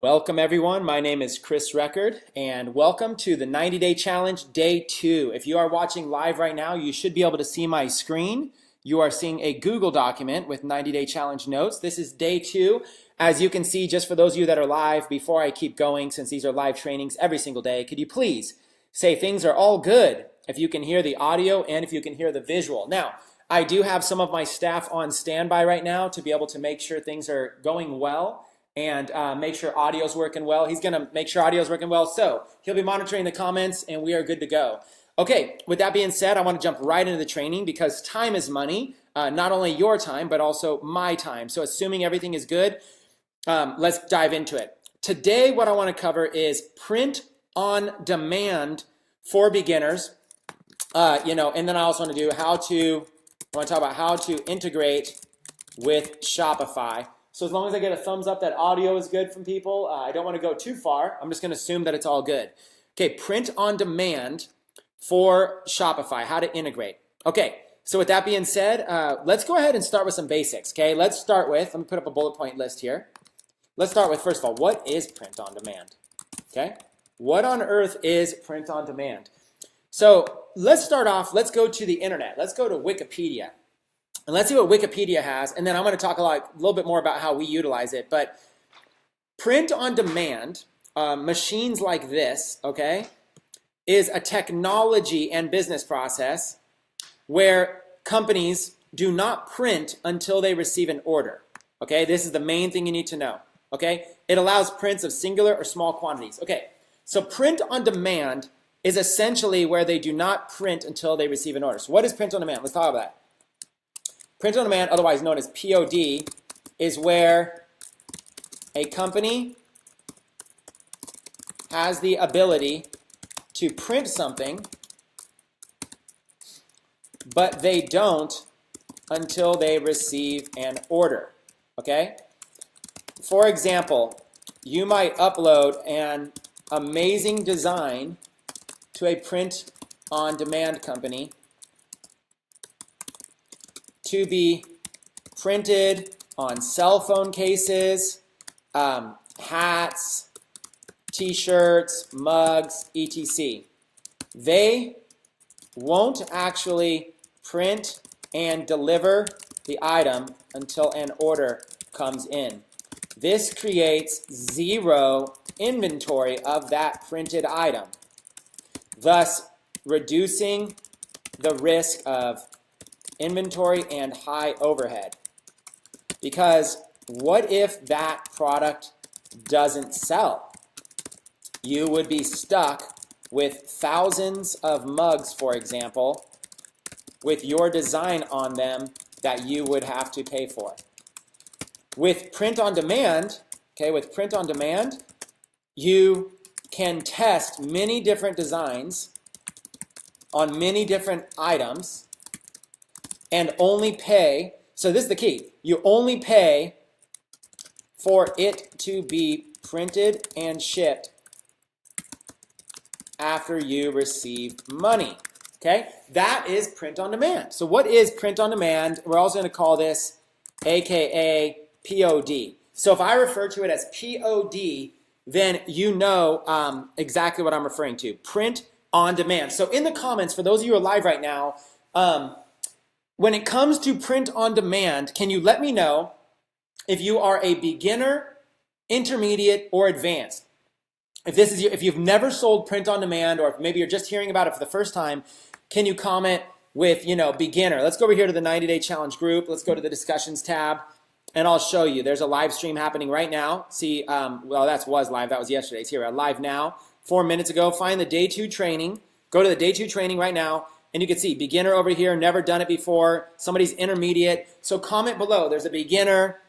Welcome everyone. My name is Chris Record and welcome to the 90-day challenge day 2. If you are watching live right now, you should be able to see my screen. You are seeing a Google document with 90-day challenge notes. This is day 2. As you can see, just for those of you that are live, before I keep going, since these are live trainings every single day, could you please say things are all good if you can hear the audio and if you can hear the visual. Now, I do have some of my staff on standby right now to be able to make sure things are going well and make sure audio's working well. He's gonna make sure audio's working well, so he'll be monitoring the comments and we are good to go. Okay, with that being said, I wanna jump right into the training because time is money, not only your time, but also my time. So assuming everything is good, let's dive into it. Today, what I wanna cover is print on demand for beginners, and then I also wanna do I wanna talk about how to integrate with Shopify. So as long as I get a thumbs up that audio is good from people, I don't want to go too far. I'm just going to assume that it's all good. Okay, print on demand for Shopify, how to integrate. Okay, so with that being said, let's go ahead and start with some basics. Okay, let me put up a bullet point list here. Let's start with, first of all, what is print on demand? Okay, what on earth is print on demand? So let's start off, let's go to the internet. Let's go to Wikipedia. And let's see what Wikipedia has, and then I'm going to talk a little bit more about how we utilize it. But print on demand, machines like this, okay, is a technology and business process where companies do not print until they receive an order. Okay, this is the main thing you need to know. Okay, it allows prints of singular or small quantities. Okay, so print on demand is essentially where they do not print until they receive an order. So what is print on demand? Let's talk about that. Print on demand, otherwise known as POD, is where a company has the ability to print something, but they don't until they receive an order, okay? For example, you might upload an amazing design to a print on demand company to be printed on cell phone cases, hats, t-shirts, mugs, etc. They won't actually print and deliver the item until an order comes in. This creates zero inventory of that printed item, thus reducing the risk of inventory and high overhead. Because what if that product doesn't sell? You would be stuck with thousands of mugs, for example, with your design on them that you would have to pay for. With print on demand, you can test many different designs on many different items and only pay, so this is the key, you only pay for it to be printed and shipped after you receive money, okay? That is print on demand. So what is print on demand? We're also gonna call this AKA POD. So if I refer to it as POD, then you know exactly what I'm referring to, print on demand. So in the comments, for those of you who are live right now, when it comes to print on demand, can you let me know if you are a beginner, intermediate, or advanced? If you've never sold print on demand, or if maybe you're just hearing about it for the first time, can you comment with, beginner? Let's go over here to the 90-day challenge group. Let's go to the discussions tab, and I'll show you. There's a live stream happening right now. See, well, that was live. That was yesterday's. Here, live now. 4 minutes ago. Find the day 2 training. Go to the day 2 training right now. And you can see beginner over here, never done it before. Somebody's intermediate. So comment below. There's a beginner,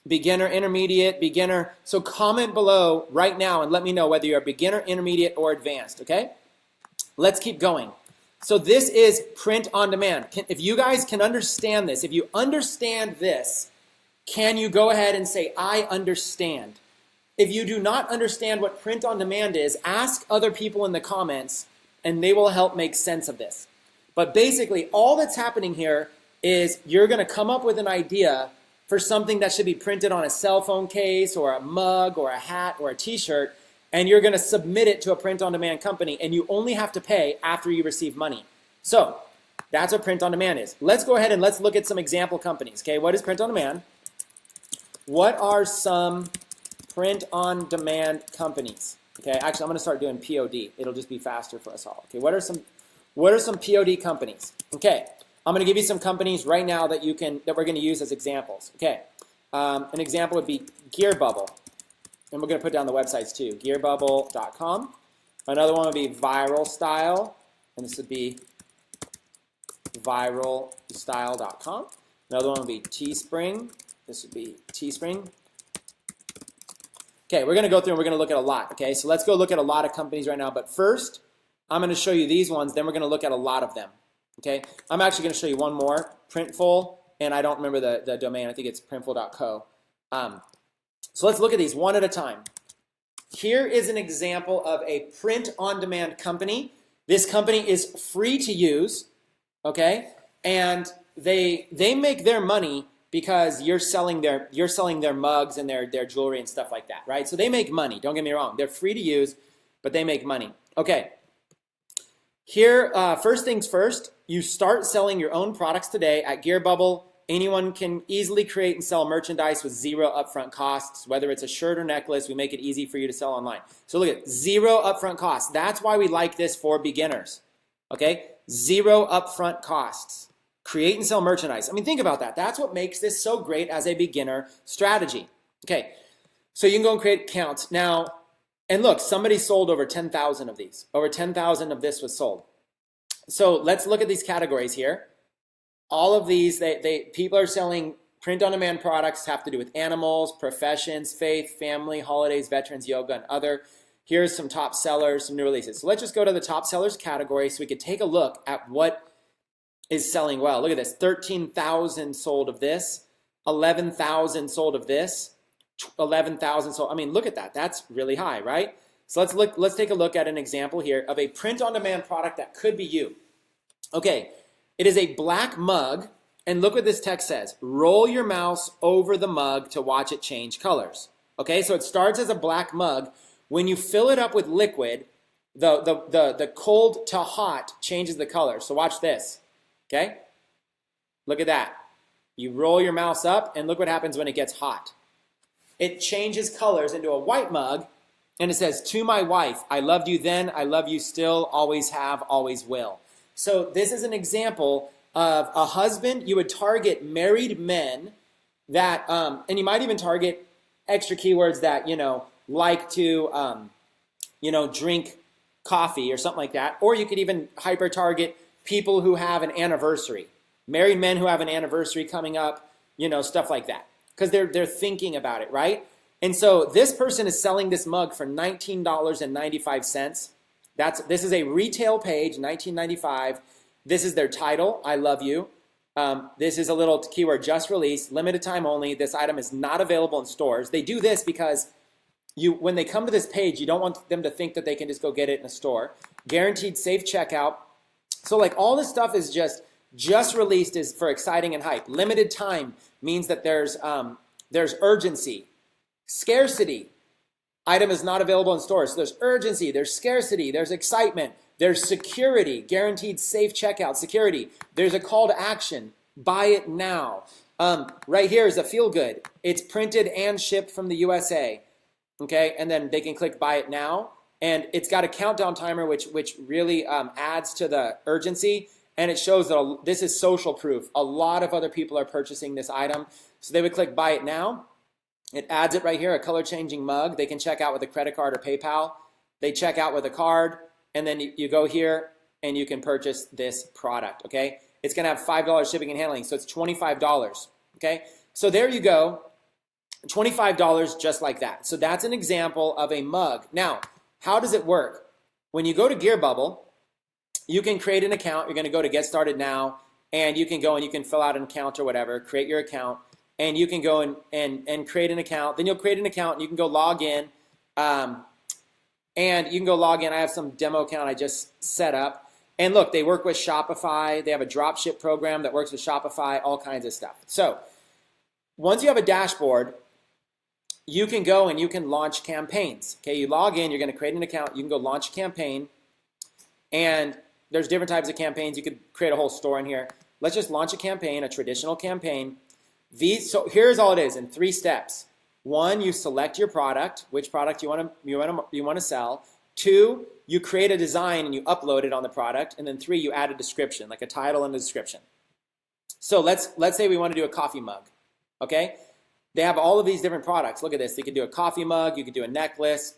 intermediate, beginner. So comment below right now and let me know whether you're a beginner, intermediate, or advanced, okay? Let's keep going. So this is print on demand. If you guys can understand this, if you understand this, can you go ahead and say, I understand? If you do not understand what print on demand is, ask other people in the comments and they will help make sense of this. But basically, all that's happening here is you're going to come up with an idea for something that should be printed on a cell phone case or a mug or a hat or a t-shirt, and you're going to submit it to a print-on-demand company, and you only have to pay after you receive money. So that's what print-on-demand is. Let's go ahead and let's look at some example companies. Okay, what is print-on-demand? What are some print-on-demand companies? Okay, actually, I'm going to start doing POD. It'll just be faster for us all. Okay, what are some POD companies? Okay, I'm going to give you some companies right now that we're going to use as examples. Okay, an example would be Gear Bubble, and we're going to put down the websites too. Gearbubble.com. Another one would be Viral Style, and this would be viralstyle.com. Another one would be Teespring. This would be Teespring. Okay, we're going to go through and we're going to look at a lot. Okay, so let's go look at a lot of companies right now. But first, I'm going to show you these ones. Then we're going to look at a lot of them. Okay, I'm actually going to show you one more, Printful, and I don't remember the domain. I think it's printful.co. So let's look at these one at a time. Here is an example of a print-on-demand company. This company is free to use, okay, and they make their money because you're selling their mugs and their jewelry and stuff like that, right? So they make money. Don't get me wrong; they're free to use, but they make money. Okay. Here, first things first, you start selling your own products today at Gear Bubble. Anyone can easily create and sell merchandise with zero upfront costs. Whether it's a shirt or necklace, we make it easy for you to sell online. So look at zero upfront costs. That's why we like this for beginners. Okay, zero upfront costs. Create and sell merchandise. I mean, think about that. That's what makes this so great as a beginner strategy. Okay, so you can go and create accounts. Now, and look, somebody sold over 10,000 of these. Over 10,000 of this was sold. So let's look at these categories here. All of these, people are selling print-on-demand products, have to do with animals, professions, faith, family, holidays, veterans, yoga, and other. Here's some top sellers, some new releases. So let's just go to the top sellers category so we could take a look at what is selling well. Look at this, 13,000 sold of this, 11,000 sold of this, 11,000 sold. I mean, look at that. That's really high, right? So let's take a look at an example here of a print-on-demand product that could be you. Okay, it is a black mug, and look what this text says. Roll your mouse over the mug to watch it change colors. Okay, so it starts as a black mug. When you fill it up with liquid, the cold to hot changes the color. So watch this. Okay, look at that. You roll your mouse up, and look what happens when it gets hot. It changes colors into a white mug, and it says, to my wife, I loved you then, I love you still, always have, always will. So this is an example of a husband. You would target married men that, and you might even target extra keywords that, like to, drink coffee or something like that. Or you could even hyper target people who have an anniversary, married men who have an anniversary coming up, stuff like that. Because they're thinking about it, right? And so this person is selling this mug for $19.95. This is a retail page, $19.95. This is their title, I love you. This is a little keyword, just released, limited time only. This item is not available in stores. They do this because when they come to this page, you don't want them to think that they can just go get it in a store. Guaranteed safe checkout. So like all this stuff is just released is for exciting and hype. Limited time means that there's urgency. Scarcity. Item is not available in stores. So there's urgency, there's scarcity, there's excitement, there's security, guaranteed safe checkout, security. There's a call to action, buy it now. Right here is a feel good. It's printed and shipped from the USA. Okay, and then they can click buy it now. And it's got a countdown timer, which really adds to the urgency. And it shows that this is social proof. A lot of other people are purchasing this item. So they would click buy it now. It adds it right here, a color-changing mug. They can check out with a credit card or PayPal. They check out with a card, and then you go here, and you can purchase this product, okay? It's going to have $5 shipping and handling, so it's $25, okay? So there you go, $25 just like that. So that's an example of a mug. Now, how does it work? When you go to Gear Bubble, you can create an account. You're going to go to Get Started Now, and you can go and you can fill out an account or whatever, create your account. And you can go and create an account. Then you'll create an account and you can go log in. I have some demo account I just set up. And look, they work with Shopify. They have a dropship program that works with Shopify, all kinds of stuff. So once you have a dashboard, you can go and you can launch campaigns. Okay, you log in, you're going to create an account, you can go launch a campaign, and there's different types of campaigns. You could create a whole store in here. Let's just launch a campaign, a traditional campaign. So here's all it is in 3 steps. 1, you select your product, which product you want to sell. 2, you create a design and you upload it on the product. And then 3, you add a description, like a title and a description. So let's say we want to do a coffee mug. Okay, they have all of these different products. Look at this. You could do a coffee mug. You could do a necklace,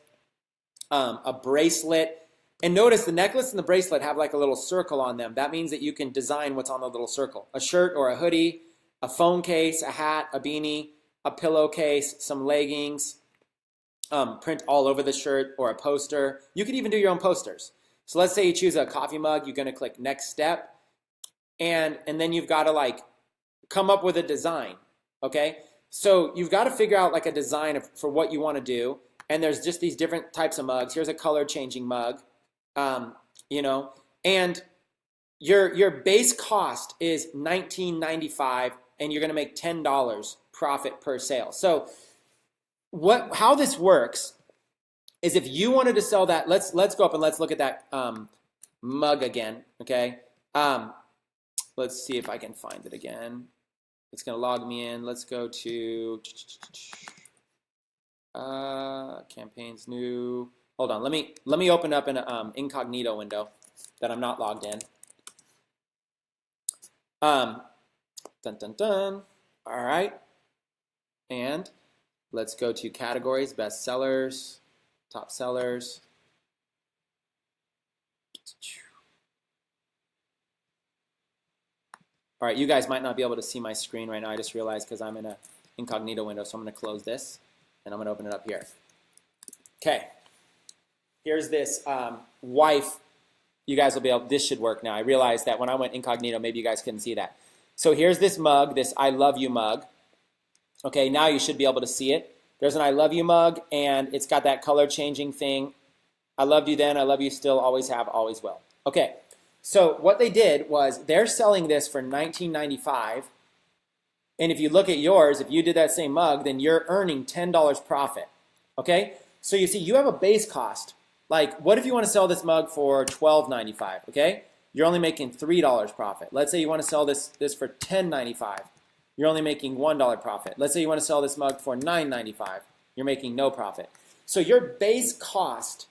a bracelet. And notice the necklace and the bracelet have like a little circle on them. That means that you can design what's on the little circle. A shirt or a hoodie, a phone case, a hat, a beanie, a pillowcase, some leggings, print all over the shirt, or a poster. You could even do your own posters. So let's say you choose a coffee mug. You're going to click next step. And then you've got to like come up with a design. Okay, so you've got to figure out like a design for what you want to do. And there's just these different types of mugs. Here's a color changing mug. You know, and your base cost is $19.95, and you're going to make $10 profit per sale. So how this works is if you wanted to sell that, let's go up and let's look at that mug again. Okay, let's see if I can find it again. It's going to log me in. Let's go to campaigns new. Hold on. Let me open up an incognito window that I'm not logged in. Dun dun dun. All right. And let's go to categories: best sellers, top sellers. All right, you guys might not be able to see my screen right now. I just realized because I'm in an incognito window, so I'm going to close this, and I'm going to open it up here. Okay, here's this wife. You guys will be able, this should work now. I realized that when I went incognito, maybe you guys couldn't see that. So here's this mug, this I love you mug. Okay, now you should be able to see it. There's an I love you mug, and it's got that color changing thing. I loved you then, I love you still, always have, always will. Okay. So what they did was they're selling this for $19.95, and if you look at yours, if you did that same mug, then you're earning $10 profit, okay? So you see, you have a base cost. Like, what if you want to sell this mug for $12.95, okay? You're only making $3 profit. Let's say you want to sell this for $10.95. You're only making $1 profit. Let's say you want to sell this mug for $9.95. You're making no profit. So your base cost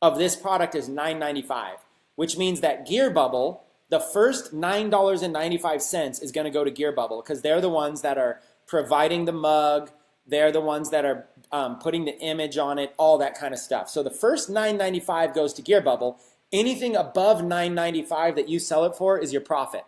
of this product is $9.95. Which means that Gear Bubble, the first $9.95 is going to go to Gear Bubble because they're the ones that are providing the mug, they're the ones that are putting the image on it, all that kind of stuff. So the first $9.95 goes to Gear Bubble. Anything above $9.95 that you sell it for is your profit.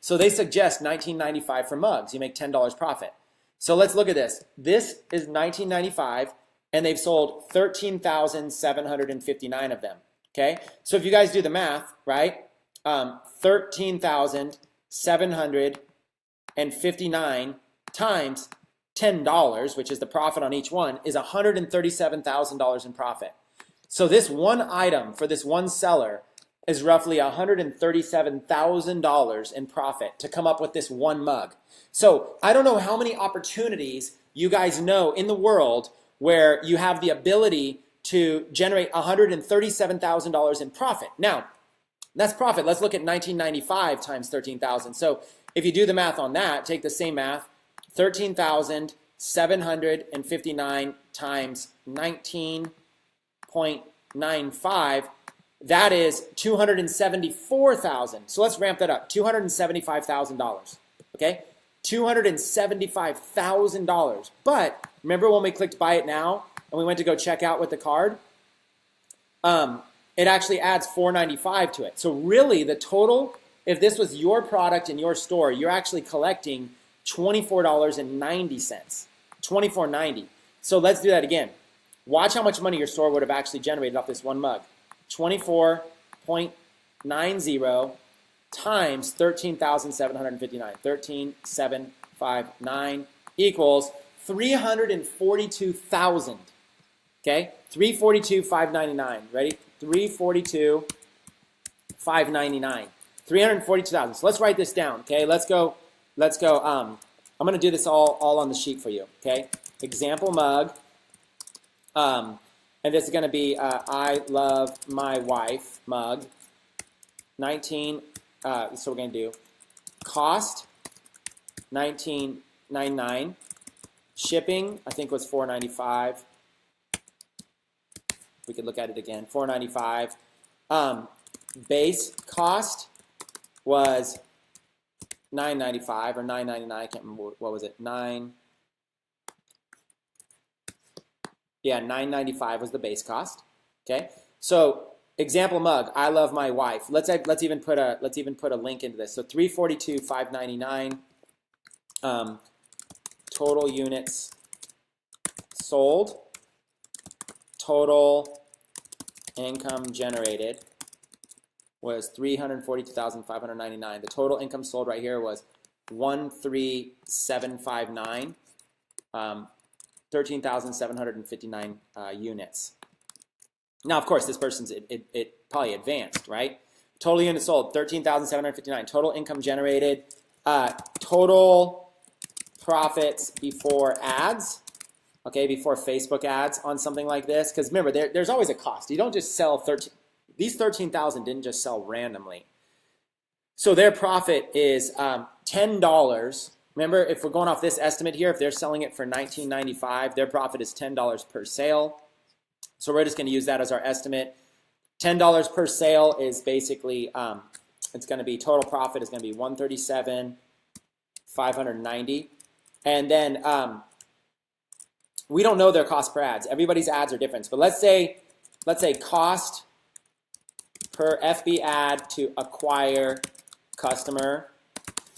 So they suggest $19.95 for mugs. You make $10 profit. So let's look at this. This is $19.95, and they've sold 13,759 of them. Okay, so if you guys do the math, right, 13,759 times $10, which is the profit on each one, is $137,000 in profit. So this one item for this one seller is roughly $137,000 in profit to come up with this one mug. So I don't know how many opportunities you guys know in the world where you have the ability to generate $137,000 in profit. Now, that's profit. Let's look at $19.95 times 13,000. So if you do the math on that, take the same math, 13,759 times 19.95, that is $274,000. So let's ramp that up, $275,000, okay? $275,000. But remember when we clicked buy it now, and we went to go check out with the card, it actually adds $495 to it. So really, the total, if this was your product in your store, you're actually collecting $24.90, $24.90. So let's do that again. Watch how much money your store would have actually generated off this one mug. 24.90 times 13,759. 13,759 equals 342,000. Okay, 342,599. Ready? 342,599. 342,000. So let's write this down. Okay, let's go I'm going to do this all on the sheet for you, okay? Example mug, and this is going to be I love my wife mug, 19, so we're going to do cost, $19.99, shipping, I think was $4.95. We could look at it again, $4.95. Base cost was $9.95 or $9.99. I can't remember what was it. $9.95 was the base cost. Okay, so example mug. I love my wife. Let's even put a link into this. So 342, $5.99. Total units sold. Total income generated was $342,599. The total income sold right here was 13759, 13,759 units. Now, of course, this person's it probably advanced, right? Total units sold 13,759. Total income generated. Total profits before ads. Okay, before Facebook ads on something like this, because remember, there's always a cost. You don't just sell 13. These 13,000 didn't just sell randomly. So their profit is $10. Remember, if we're going off this estimate here, if they're selling it for $19.95, their profit is $10 per sale. So we're just going to use that as our estimate. $10 per sale is basically, it's going to be, total profit is going to be $137,590. And then we don't know their cost per ads. Everybody's ads are different. But let's say cost per FB ad to acquire customer.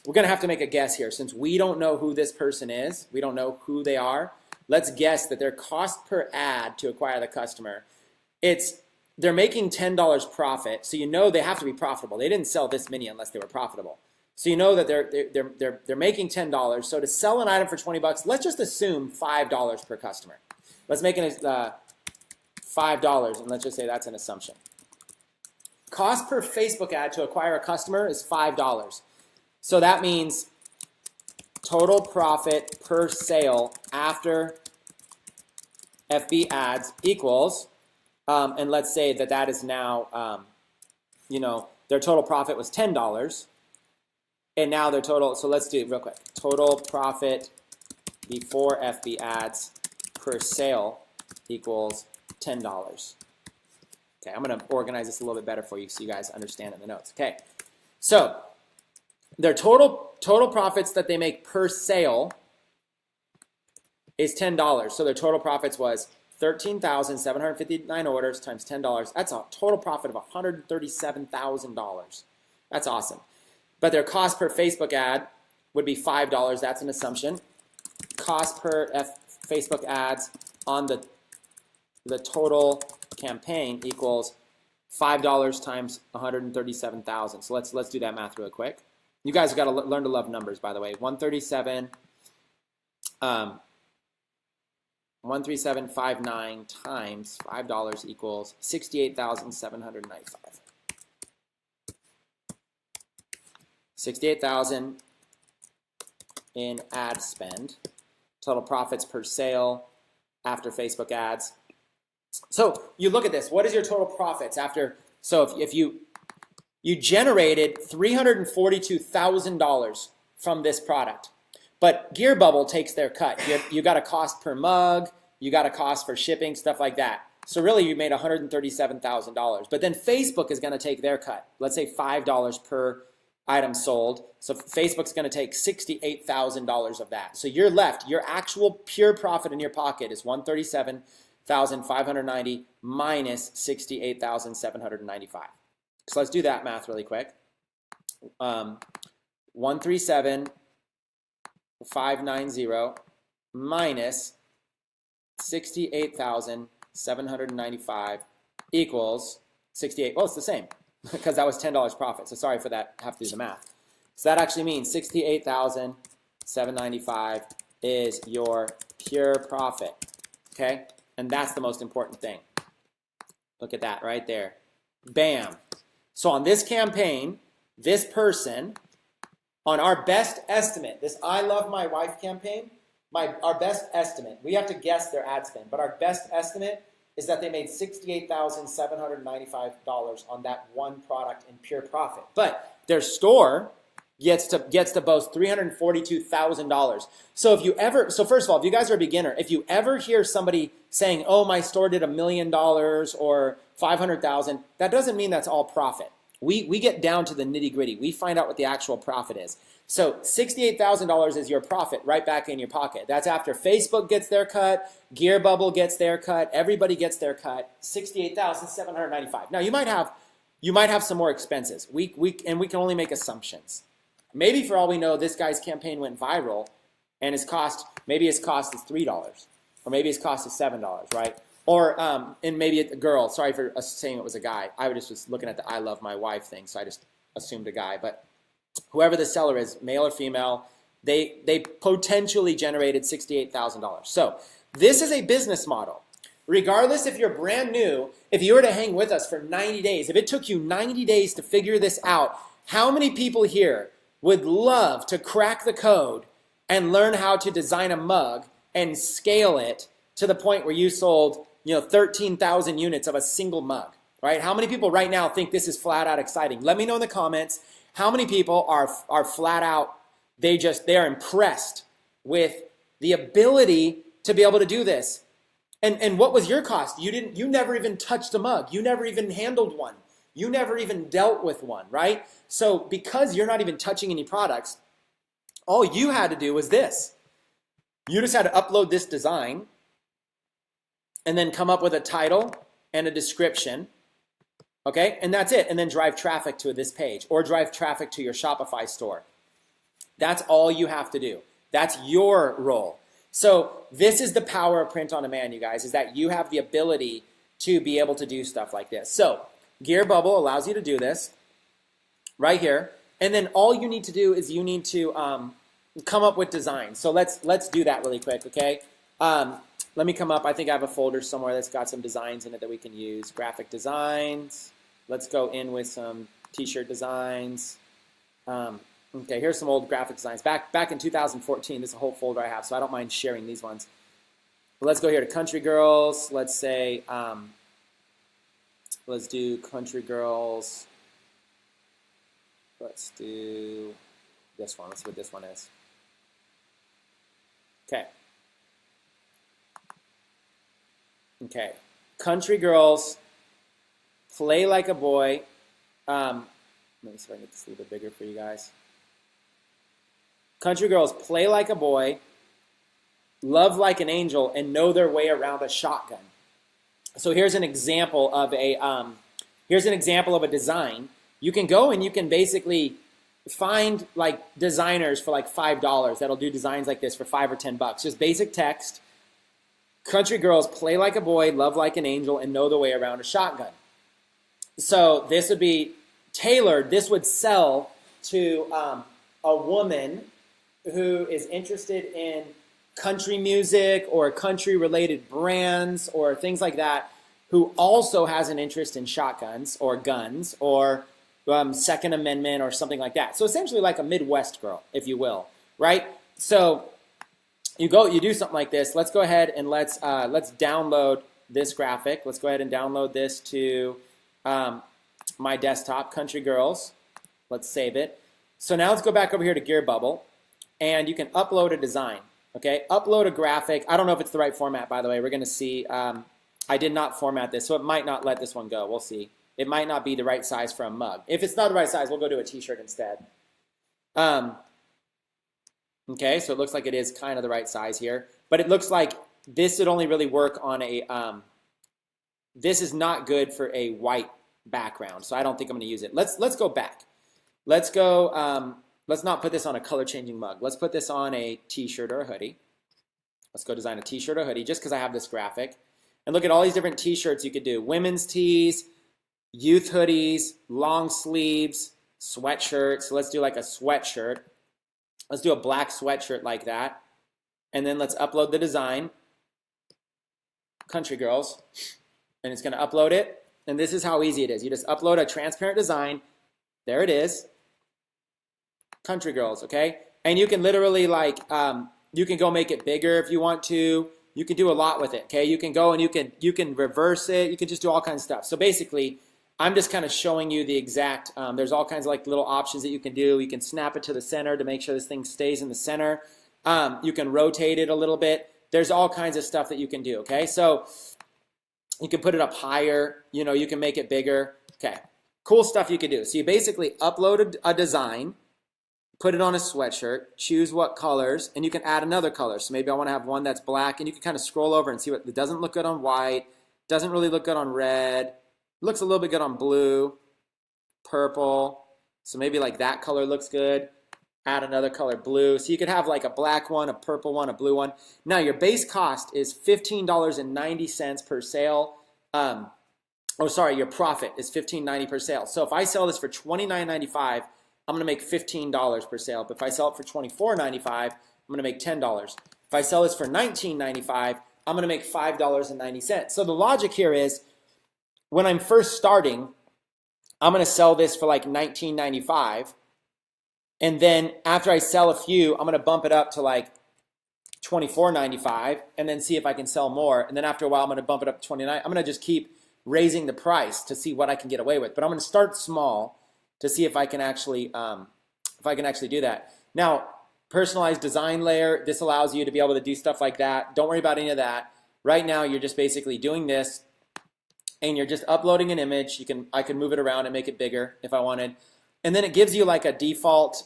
We're going to have to make a guess here. Since we don't know who this person is, we don't know who they are, let's guess that their cost per ad to acquire the customer, they're making $10 profit, so you know they have to be profitable. They didn't sell this many unless they were profitable. So you know that they're making $10. So to sell an item for 20 bucks, let's just assume $5 per customer. Let's make it $5, and let's just say that's an assumption. Cost per Facebook ad to acquire a customer is $5. So that means total profit per sale after FB ads equals, and let's say that is now, their total profit was $10, and now their total, so let's do it real quick. Total profit before FB ads per sale equals $10. Okay, I'm going to organize this a little bit better for you so you guys understand in the notes. Okay, so their total profits that they make per sale is $10. So their total profits was 13,759 orders times $10. That's a total profit of $137,000. That's awesome. But their cost per Facebook ad would be $5. That's an assumption. Cost per Facebook ads on the total campaign equals $5 times 137,000. So let's do that math real quick. You guys have got to learn to love numbers, by the way. 137.59 times $5 equals 68,795. 68,000 in ad spend. Total profits per sale after Facebook ads. So you look at this. What is your total profits after? So if you generated $342,000 from this product, but Gear Bubble takes their cut. You got a cost per mug, you got a cost for shipping, stuff like that. So really you made $137,000. But then Facebook is going to take their cut. Let's say $5 per item sold. So Facebook's going to take $68,000 of that. So you're left, your actual pure profit in your pocket is $137,590 minus $68,795. So let's do that math really quick. 137,590 minus 68,795 equals 68. Well, it's the same because that was $10 profit. So sorry for that. I have to do the math. So that actually means 68,795 is your pure profit. Okay? And that's the most important thing. Look at that right there. Bam. So on this campaign, this person On our best estimate, this I Love My Wife campaign, our best estimate, we have to guess their ad spend, but our best estimate is that they made $68,795 on that one product in pure profit. But their store gets to boast $342,000. So first of all, if you guys are a beginner, if you ever hear somebody saying, "Oh, my store did $1 million or 500,000," that doesn't mean that's all profit. We get down to the nitty gritty. We find out what the actual profit is. So $68,000 is your profit right back in your pocket. That's after Facebook gets their cut, Gear Bubble gets their cut, everybody gets their cut. $68,795. Now you might have some more expenses. We can only make assumptions. Maybe for all we know, this guy's campaign went viral, and maybe his cost is $3, or maybe his cost is $7, right? Or, and maybe a girl. Sorry for saying it was a guy. I was looking at the I Love My Wife thing, so I just assumed a guy. But whoever the seller is, male or female, they potentially generated $68,000. So this is a business model. Regardless if you're brand new, if you were to hang with us for 90 days, if it took you 90 days to figure this out, how many people here would love to crack the code and learn how to design a mug and scale it to the point where you sold 13,000 units of a single mug, right? How many people right now think this is flat out exciting? Let me know in the comments how many people are flat out, they are impressed with the ability to be able to do this. And what was your cost? You never even touched a mug. You never even handled one. You never even dealt with one, right? So because you're not even touching any products, all you had to do was this. You just had to upload this design and then come up with a title and a description, okay? And that's it. And then drive traffic to this page or drive traffic to your Shopify store. That's all you have to do. That's your role. So this is the power of print on demand, you guys, is that you have the ability to be able to do stuff like this. So Gear Bubble allows you to do this right here. And then all you need to do is you need to come up with designs. So let's do that really quick, okay? Let me come up. I think I have a folder somewhere that's got some designs in it that we can use. Graphic designs. Let's go in with some t-shirt designs. Okay, here's some old graphic designs. Back in 2014, this is a whole folder I have, so I don't mind sharing these ones. But let's go here to Country Girls. Let's say, let's do Country Girls. Let's do this one. Let's see what this one is. Okay. Okay. Country Girls, Play Like a Boy. Let me see if I can get this a little bit bigger for you guys. Country Girls, Play Like a Boy, Love Like an Angel, and Know Their Way Around a Shotgun. So here's an example of a design. You can go and you can basically find like designers for like $5 that'll do designs like this for $5 or $10. Just basic text. Country Girls, Play Like a Boy, Love Like an Angel, and Know the Way Around a Shotgun. So this would be tailored. This would sell to a woman who is interested in country music or country-related brands or things like that, who also has an interest in shotguns or guns or Second Amendment or something like that. So essentially like a Midwest girl, if you will, right? So you do something like this. Let's go ahead and let's download this graphic. Let's go ahead and download this to my desktop, Country Girls. Let's save it. So now let's go back over here to Gear Bubble, and you can upload a design. Okay, upload a graphic. I don't know if it's the right format, by the way. We're going to see. I did not format this, so it might not let this one go. We'll see. It might not be the right size for a mug. If it's not the right size, we'll go to a t-shirt instead. Okay, so it looks like it is kind of the right size here. But it looks like this would only really work on a, this is not good for a white background, so I don't think I'm going to use it. Let's go back. Let's go, let's not put this on a color-changing mug. Let's put this on a t-shirt or a hoodie. Let's go design a t-shirt or hoodie just because I have this graphic. And look at all these different t-shirts you could do. Women's tees, youth hoodies, long sleeves, sweatshirts. So let's do like a sweatshirt. Let's do a black sweatshirt like that. And then let's upload the design. Country Girls. And it's going to upload it. And this is how easy it is. You just upload a transparent design. There it is. Country Girls, okay? And you can literally like, you can go make it bigger if you want to. You can do a lot with it, okay? You can go and you can reverse it. You can just do all kinds of stuff. So basically, I'm just kind of showing you the exact, there's all kinds of like little options that you can do. You can snap it to the center to make sure this thing stays in the center. You can rotate it a little bit. There's all kinds of stuff that you can do, okay? So you can put it up higher, you know, you can make it bigger. Okay, cool stuff you can do. So you basically upload a design, put it on a sweatshirt, choose what colors, and you can add another color. So maybe I want to have one that's black, and you can kind of scroll over and see what, it doesn't look good on white, doesn't really look good on red, looks a little bit good on blue, purple. So maybe like that color looks good. Add another color, blue. So you could have like a black one, a purple one, a blue one. Now your base cost is $15.90 per sale. Your profit is $15.90 per sale. So if I sell this for $29.95, I'm gonna make $15 per sale. But if I sell it for $24.95, I'm gonna make $10. If I sell this for $19.95, I'm gonna make $5.90. So the logic here is, when I'm first starting, I'm gonna sell this for like $19.95. And then after I sell a few, I'm gonna bump it up to like $24.95 and then see if I can sell more. And then after a while, I'm gonna bump it up to $29. I'm gonna just keep raising the price to see what I can get away with. But I'm gonna start small to see if I can actually do that. Now, personalized design layer, this allows you to be able to do stuff like that. Don't worry about any of that. Right now, you're just basically doing this and you're just uploading an image. I can move it around and make it bigger if I wanted. And then it gives you like a default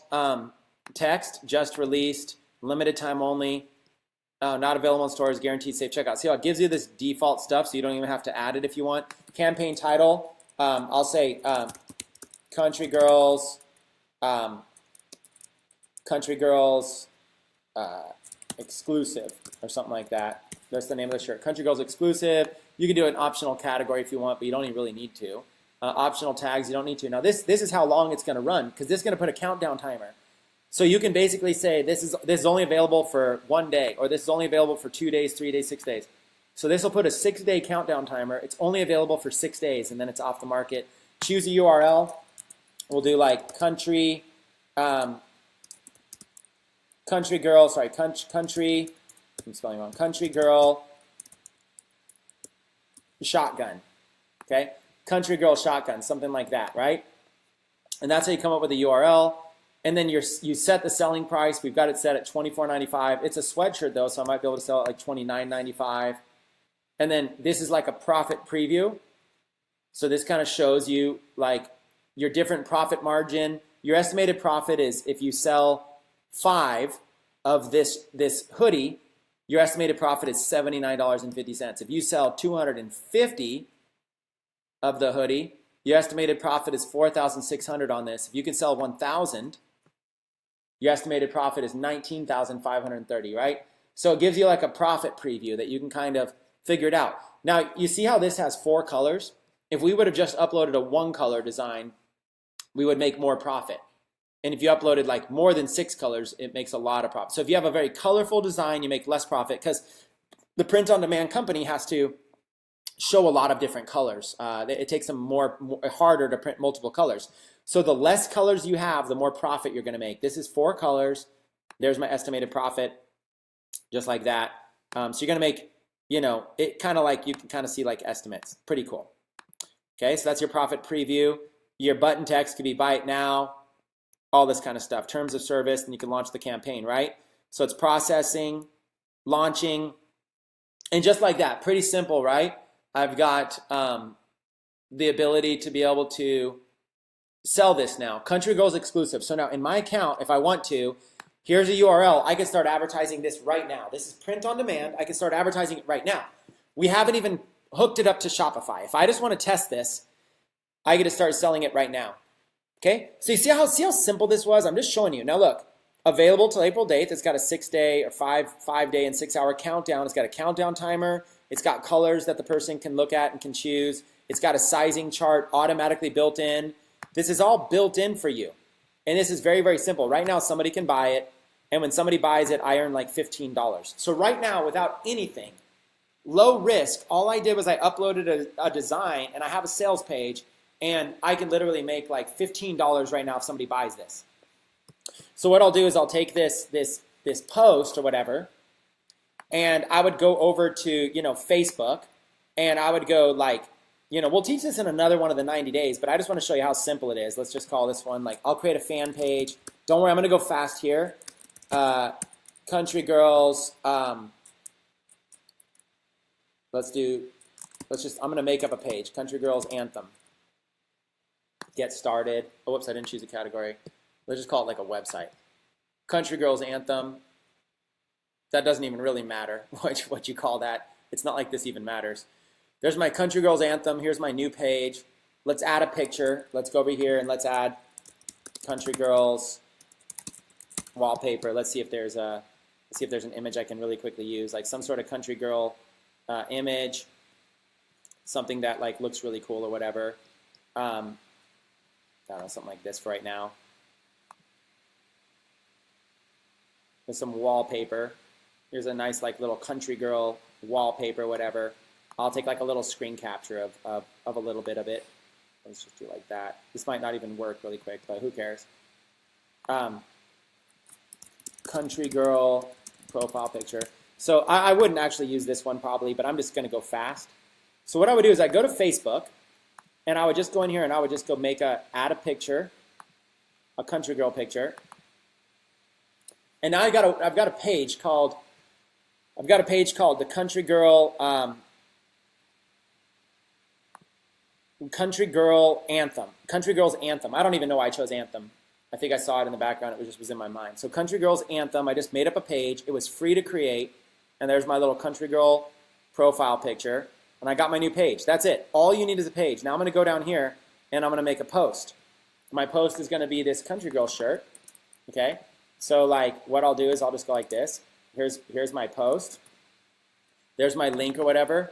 text, just released, limited time only, not available in stores, guaranteed safe checkout. See how it gives you this default stuff so you don't even have to add it if you want. Campaign title, I'll say Country Girls, exclusive or something like that. That's the name of the shirt. Country Girls exclusive. You can do an optional category if you want, but you don't even really need to. Optional tags, you don't need to. Now this is how long it's going to run, because this is going to put a countdown timer. So you can basically say this is only available for 1 day, or this is only available for 2 days, 3 days, 6 days. So this will put a 6-day countdown timer. It's only available for 6 days, and then it's off the market. Choose a URL. We'll do like country girl. Country. I'm spelling wrong. Country girl shotgun. Okay. Country Girl Shotgun, something like that, right? And that's how you come up with a URL. And then you set the selling price. We've got it set at $24.95. It's a sweatshirt though, so I might be able to sell it like $29.95. And then this is like a profit preview. So this kind of shows you like your different profit margin. Your estimated profit is, if you sell 5 of this hoodie, your estimated profit is $79.50. If you sell 250 of the hoodie, your estimated profit is $4,600 on this. If you can sell 1,000, your estimated profit is $19,530, right? So it gives you like a profit preview that you can kind of figure it out. Now, you see how this has 4 colors? If we would have just uploaded a 1-color design, we would make more profit. And if you uploaded like more than 6 colors, it makes a lot of profit. So if you have a very colorful design, you make less profit, because the print-on-demand company has to show a lot of different colors. It takes them harder to print multiple colors. So the less colors you have, the more profit you're going to make. This is 4 colors. There's my estimated profit, just like that. So you're going to make, it kind of like, you can kind of see like estimates. Pretty cool. Okay, so that's your profit preview. Your button text could be buy it now, all this kind of stuff. Terms of service, and you can launch the campaign, right? So it's processing, launching, and just like that. Pretty simple, right? I've got the ability to be able to sell this now. Country Girls exclusive. So now in my account, if I want to, here's a URL. I can start advertising this right now. This is print on demand. I can start advertising it right now. We haven't even hooked it up to Shopify. If I just want to test this, I get to start selling it right now. Okay? So you see how simple this was? I'm just showing you. Now look, available till April 8th. It's got a 6-day or 5-day and 6-hour countdown. It's got a countdown timer. It's got colors that the person can look at and can choose. It's got a sizing chart automatically built in. This is all built in for you. And this is very, very simple. Right now, somebody can buy it. And when somebody buys it, I earn like $15. So right now, without anything, low risk, all I did was I uploaded a design, and I have a sales page, and I can literally make like $15 right now if somebody buys this. So what I'll do is I'll take this post or whatever, and I would go over to, Facebook, and I would go like, we'll teach this in another one of the 90 days, but I just want to show you how simple it is. Let's just call this one, like, I'll create a fan page. Don't worry, I'm going to go fast here. Country Girls, I'm going to make up a page. Country Girls Anthem. Get started. Oh, whoops, I didn't choose a category. Let's just call it like a website. Country Girls Anthem. That doesn't even really matter what you call that. It's not like this even matters. There's my Country Girls Anthem. Here's my new page. Let's add a picture. Let's go over here and let's add Country Girls wallpaper. Let's see if there's an image I can really quickly use, like some sort of country girl image, something that like looks really cool or whatever. I don't know, something like this for right now. With some wallpaper. Here's a nice like little country girl wallpaper, whatever. I'll take like a little screen capture of a little bit of it. Let's just do like that. This might not even work really quick, but who cares? Country girl profile picture. So I wouldn't actually use this one probably, but I'm just going to go fast. So what I would do is I'd go to Facebook, and I would just go in here and I would just go add a picture, a country girl picture. And now I've got a page called the Country Girl Country Girl Anthem. Country Girls Anthem. I don't even know why I chose Anthem. I think I saw it in the background. It just was in my mind. So Country Girls Anthem. I just made up a page. It was free to create. And there's my little country girl profile picture. And I got my new page. That's it. All you need is a page. Now I'm going to go down here and I'm going to make a post. My post is going to be this country girl shirt. Okay? So like what I'll do is I'll just go like this. Here's my post. There's my link or whatever.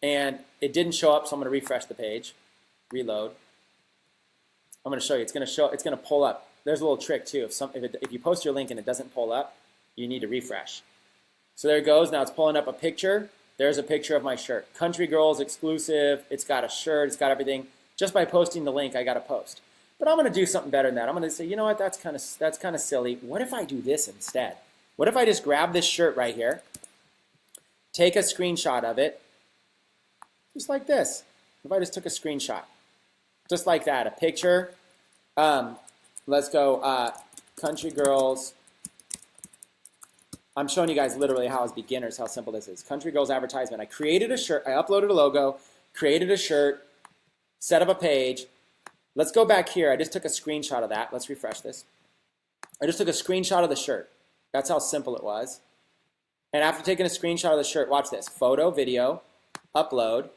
And it didn't show up, so I'm going to refresh the page. Reload. I'm going to show you. It's going to pull up. There's a little trick too. If you post your link and it doesn't pull up, you need to refresh. So there it goes. Now it's pulling up a picture. There's a picture of my shirt. Country Girls exclusive. It's got a shirt. It's got everything. Just by posting the link, I got a post. But I'm going to do something better than that. I'm going to say, you know what? That's kind of silly. What if I do this instead? What if I just grab this shirt right here, take a screenshot of it, just like this. If I just took a screenshot, just like that, a picture. Let's go Country Girls. I'm showing you guys literally how as beginners how simple this is. Country Girls advertisement. I created a shirt. I uploaded a logo, created a shirt, set up a page. Let's go back here. I just took a screenshot of that. Let's refresh this. I just took a screenshot of the shirt. That's how simple it was. And after taking a screenshot of the shirt, watch this. Photo, video, upload.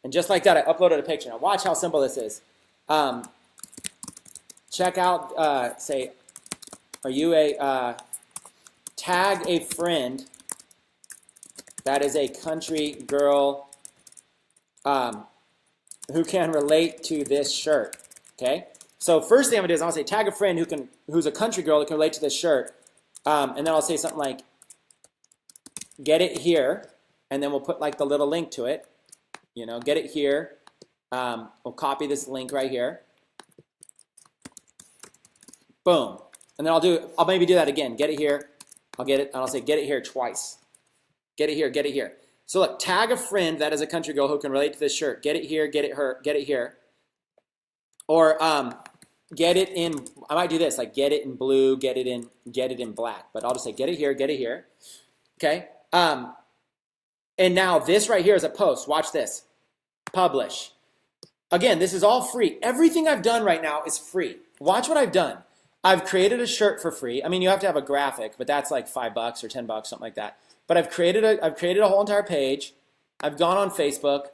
And just like that, I uploaded a picture. Now watch how simple this is. Check out, say, are you tag a friend that is a country girl who can relate to this shirt, okay? So first thing I'm gonna do is I'll say tag a friend who's a country girl that can relate to this shirt, and then I'll say something like, get it here, and then we'll put like the little link to it. You know, get it here. We'll copy this link right here. Boom. And then I'll maybe do that again. Get it here. I'll get it, and I'll say get it here twice. Get it here, get it here. So look, tag a friend that is a country girl who can relate to this shirt. Get it here, get it her, get it here. Or get it in, I might do this, like get it in blue, get it in black. But I'll just say get it here, get it here. Okay? And now this right here is a post. Watch this. Publish. Again, this is all free. Everything I've done right now is free. Watch what I've done. I've created a shirt for free. I mean, you have to have a graphic, but that's like $5 or $10, something like that. But I've created a whole entire page. I've gone on Facebook,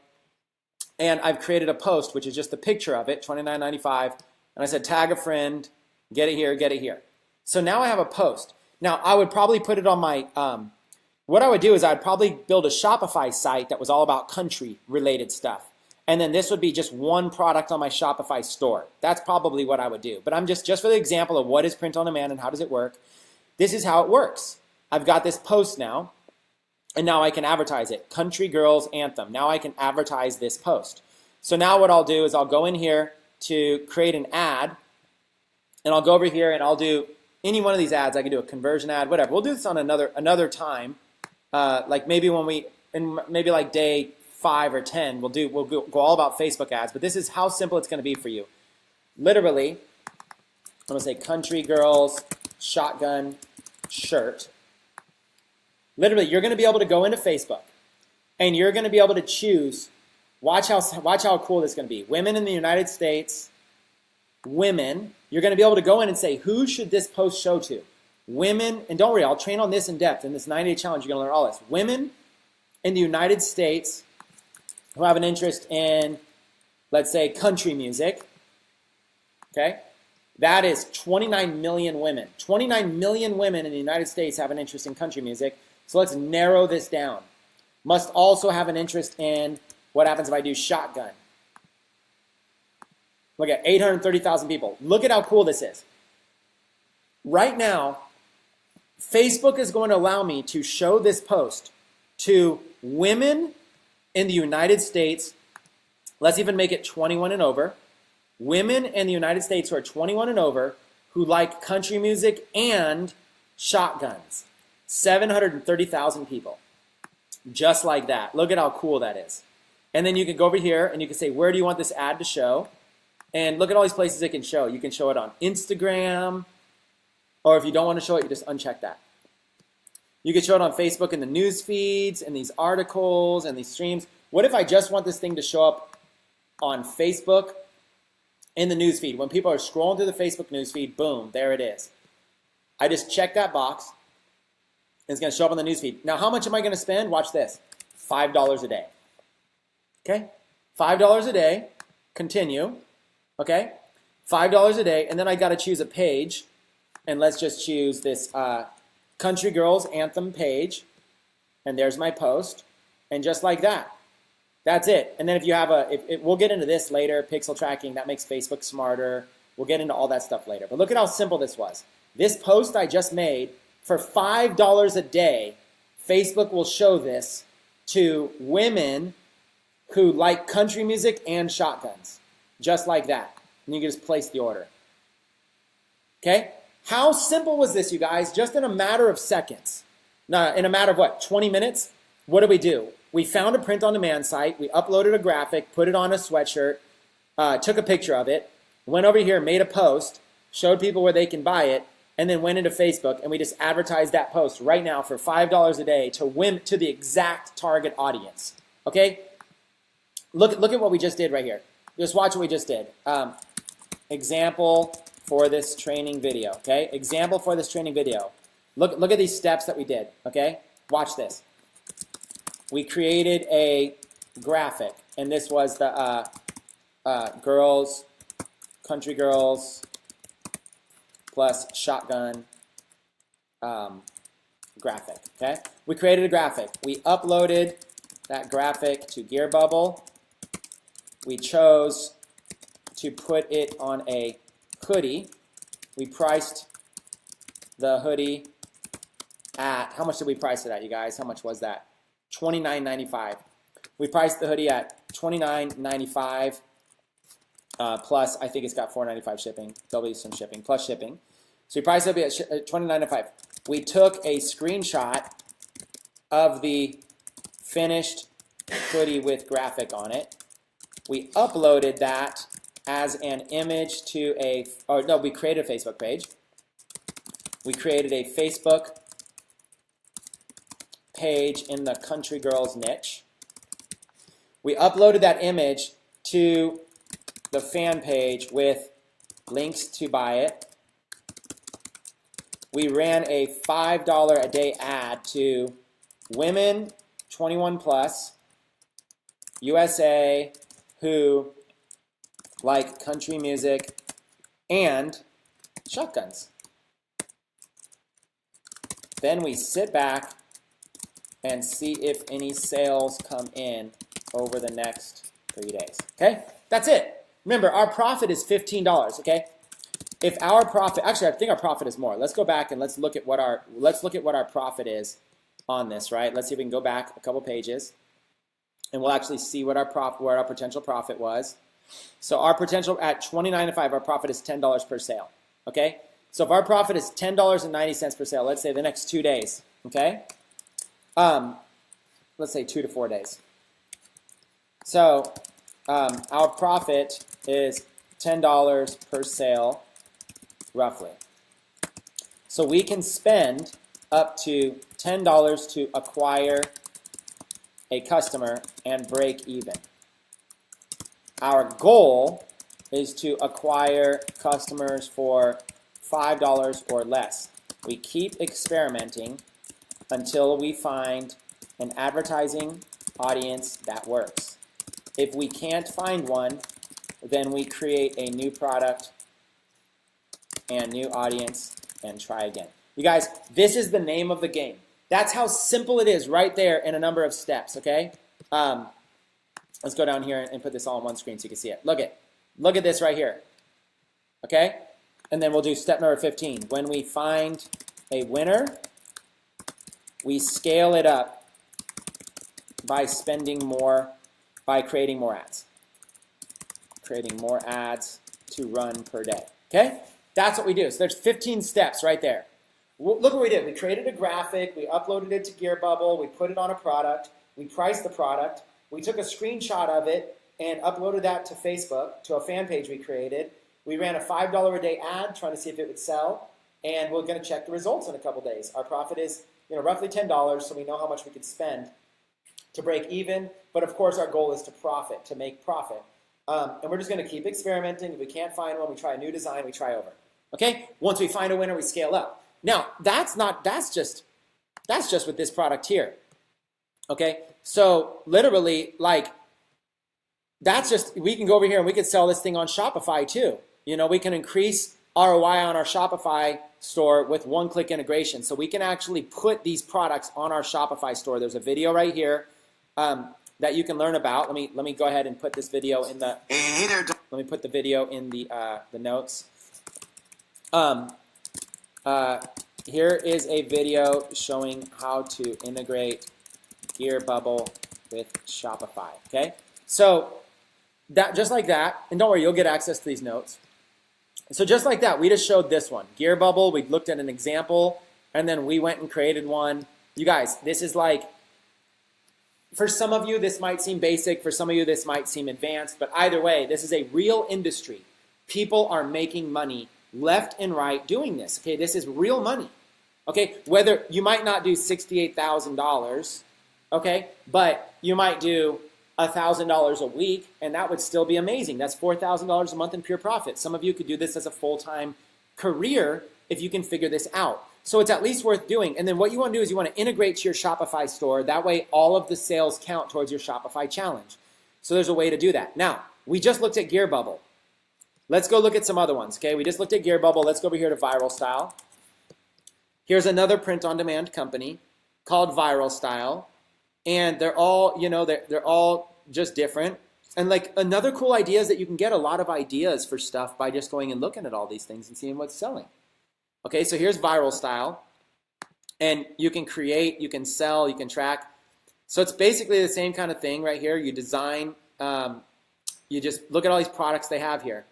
and I've created a post, which is just a picture of it, $29.95. And I said, tag a friend, get it here, get it here. So now I have a post. Now, I would probably put it on my, what I would do is I'd probably build a Shopify site that was all about country-related stuff. And then this would be just one product on my Shopify store. That's probably what I would do. But I'm just for the example of what is print on demand and how does it work, this is how it works. I've got this post now, and now I can advertise it. Country Girls Anthem. Now I can advertise this post. So now what I'll do is I'll go in here, to create an ad, and I'll go over here and I'll do any one of these ads. I can do a conversion ad, whatever. We'll do this on another time, like maybe maybe like day 5 or 10, we'll go all about Facebook ads. But this is how simple it's going to be for you. Literally, I'm going to say Country Girls Shotgun Shirt. Literally, you're going to be able to go into Facebook, and you're going to be able to choose. Watch how cool this is going to be. Women in the United States. Women. You're going to be able to go in and say, who should this post show to? Women, and don't worry, I'll train on this in depth. In this 90-day challenge, you're going to learn all this. Women in the United States who have an interest in, let's say, country music. Okay? That is 29 million women. 29 million women in the United States have an interest in country music. So let's narrow this down. Must also have an interest in what happens if I do shotgun. Look at 830,000 people. Look at how cool this is. Right now, Facebook is going to allow me to show this post to women in the United States. Let's even make it 21 and over. Women in the United States who are 21 and over who like country music and shotguns. 730,000 people. Just like that. Look at how cool that is. And then you can go over here and you can say, where do you want this ad to show? And look at all these places it can show. You can show it on Instagram, or if you don't want to show it, you just uncheck that. You can show it on Facebook in the news feeds and these articles and these streams. What if I just want this thing to show up on Facebook in the news feed? When people are scrolling through the Facebook news feed, boom, there it is. I just check that box. And it's going to show up on the news feed. Now, how much am I going to spend? Watch this. $5 a day. Okay? $5 a day. Continue. Okay? $5 a day. And then I got to choose a page. And let's just choose this Country Girls Anthem page. And there's my post. And just like that. That's it. And then if you have we'll get into this later, pixel tracking. That makes Facebook smarter. We'll get into all that stuff later. But look at how simple this was. This post I just made, for $5 a day, Facebook will show this to women who like country music and shotguns. Just like that. And you can just place the order. Okay? How simple was this, you guys? Just in a matter of seconds. Now, in a matter of what, 20 minutes? What did we do? We found a print-on-demand site. We uploaded a graphic, put it on a sweatshirt, took a picture of it, went over here, made a post, showed people where they can buy it, and then went into Facebook, and we just advertised that post right now for $5 a day to the exact target audience. Okay? Look at what we just did right here. Just watch what we just did. Example for this training video. Okay? Example for this training video. Look at these steps that we did. Okay? Watch this. We created a graphic, and this was the country girls plus shotgun graphic. Okay, we created a graphic. We uploaded that graphic to Gearbubble. We chose to put it on a hoodie. We priced the hoodie at, how much did we price it at, you guys? How much was that? $29.95. We priced the hoodie at $29.95 plus, I think it's got $4.95 shipping. There'll be some shipping plus shipping. So we priced it at $29.95. We took a screenshot of the finished hoodie with graphic on it. We uploaded that as an image to we created a Facebook page. We created a Facebook page in the Country Girls niche. We uploaded that image to the fan page with links to buy it. We ran a $5 a day ad to women 21 plus USA who like country music and shotguns. Then we sit back and see if any sales come in over the next 3 days. Okay? That's it. Remember, our profit is $15, okay? If our profit, actually I think our profit is more. Let's go back and let's look at what our profit is on this, right? Let's see if we can go back a couple pages and we'll actually see what our potential profit was. So our potential at 29.5, our profit is $10 per sale. Okay? So if our profit is $10.90 per sale, let's say the next 2 days, okay? Let's say 2 to 4 days. So our profit is $10 per sale, roughly. So we can spend up to $10 to acquire a customer and break even. Our goal is to acquire customers for $5 or less. We keep experimenting until we find an advertising audience that works. If we can't find one, then we create a new product and new audience and try again. You guys, this is the name of the game. That's how simple it is right there in a number of steps, okay? Let's go down here and put this all on one screen so you can see it. Look at this right here, okay? And then we'll do step number 15. When we find a winner, we scale it up by spending more, by creating more ads. Creating more ads to run per day, okay? That's what we do. So there's 15 steps right there. Look what we did. We created a graphic. We uploaded it to GearBubble. We put it on a product. We priced the product. We took a screenshot of it and uploaded that to Facebook, to a fan page we created. We ran a $5 a day ad trying to see if it would sell, and we're going to check the results in a couple days. Our profit is roughly $10, so we know how much we could spend to break even. But of course, our goal is to profit, to make profit. And we're just going to keep experimenting. If we can't find one, we try a new design, we try over. Okay? Once we find a winner, we scale up. Now, that's just with this product here. Okay? So literally, like, that's just, we can go over here and we could sell this thing on Shopify too. We can increase ROI on our Shopify store with one-click integration. So we can actually put these products on our Shopify store. There's a video right here that you can learn about. Let me go ahead and put this video in the. Hey there. Let me put the video in the notes. Here is a video showing how to integrate GearBubble with Shopify. Okay, so that just like that, and don't worry, you'll get access to these notes. So just like that, we just showed this one, GearBubble. We looked at an example, and then we went and created one. You guys, this is like, for some of you, this might seem basic. For some of you, this might seem advanced. But either way, this is a real industry. People are making money left and right doing this. Okay, this is real money. Okay, whether you might not do $68,000, okay, but you might do $1,000 a week, and that would still be amazing. That's $4,000 a month in pure profit. Some of you could do this as a full-time career if you can figure this out. So it's at least worth doing. And then what you want to do is you want to integrate to your Shopify store. That way all of the sales count towards your Shopify challenge. So there's a way to do that. Now, we just looked at GearBubble. Let's go look at some other ones, okay? We just looked at GearBubble. Let's go over here to Viral Style. Here's another print-on-demand company called Viral Style. And they're all, they're all just different. And like another cool idea is that you can get a lot of ideas for stuff by just going and looking at all these things and seeing what's selling. Okay, so here's Viral Style. And you can create, you can sell, you can track. So it's basically the same kind of thing right here. You design, you just look at all these products they have here.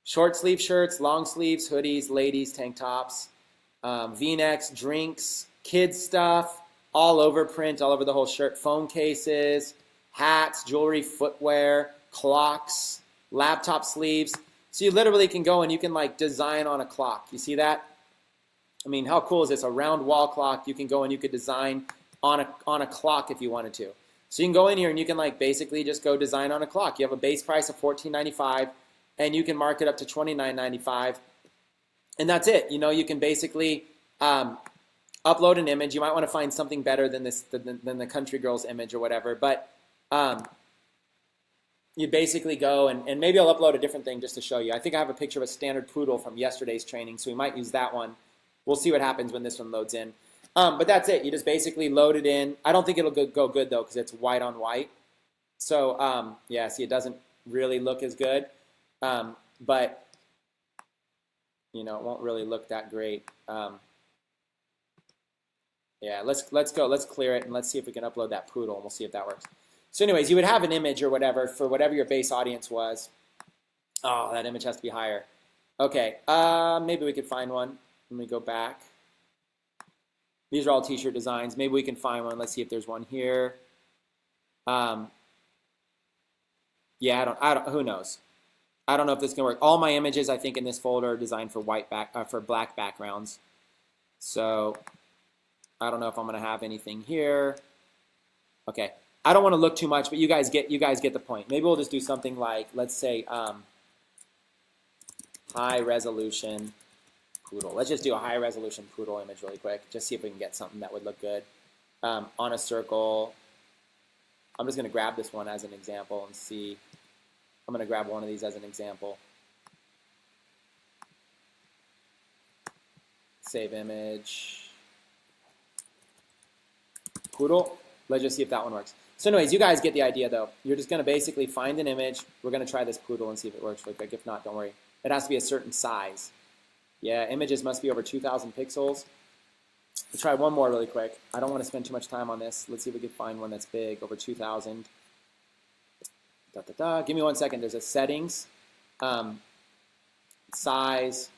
Short sleeve shirts, long sleeves, hoodies, ladies, tank tops, V-necks, drinks, kids stuff, all over print, all over the whole shirt, phone cases, hats, jewelry, footwear, clocks, laptop sleeves. So you literally can go and you can like design on a clock. You see that? I mean, how cool is this? A round wall clock. You can go and you could design on a clock if you wanted to. So you can go in here and you can like basically just go design on a clock. You have a base price of $14.95 and you can mark it up to $29.95. And that's it. You can basically upload an image. You might want to find something better than this, than the country girl's image or whatever. But you basically go and maybe I'll upload a different thing just to show you. I think I have a picture of a standard poodle from yesterday's training, so we might use that one. We'll see what happens when this one loads in. But that's it. You just basically load it in. I don't think it'll go good though because it's white on white. So yeah, see, it doesn't really look as good. But it won't really look that great. Yeah, let's go. Let's clear it and let's see if we can upload that poodle and we'll see if that works. So anyways, you would have an image or whatever for whatever your base audience was. Oh, that image has to be higher. Okay, maybe we could find one. Let me go back. These are all t-shirt designs. Maybe we can find one. Let's see if there's one here. Yeah, who knows? I don't know if this can work. All my images, I think, in this folder are designed for black backgrounds. So I don't know if I'm going to have anything here. Okay, I don't want to look too much, but you guys get the point. Maybe we'll just do something like, let's say, high resolution poodle. Let's just do a high resolution poodle image really quick. Just see if we can get something that would look good. On a circle. I'm just going to grab this one as an example and see. I'm going to grab one of these as an example. Save image. Poodle. Let's just see if that one works. So anyways, you guys get the idea though. You're just going to basically find an image. We're going to try this poodle and see if it works really quick. If not, don't worry. It has to be a certain size. Yeah, images must be over 2,000 pixels. Let's try one more really quick. I don't want to spend too much time on this. Let's see if we can find one that's big, over 2,000. Give me 1 second. There's a settings, size,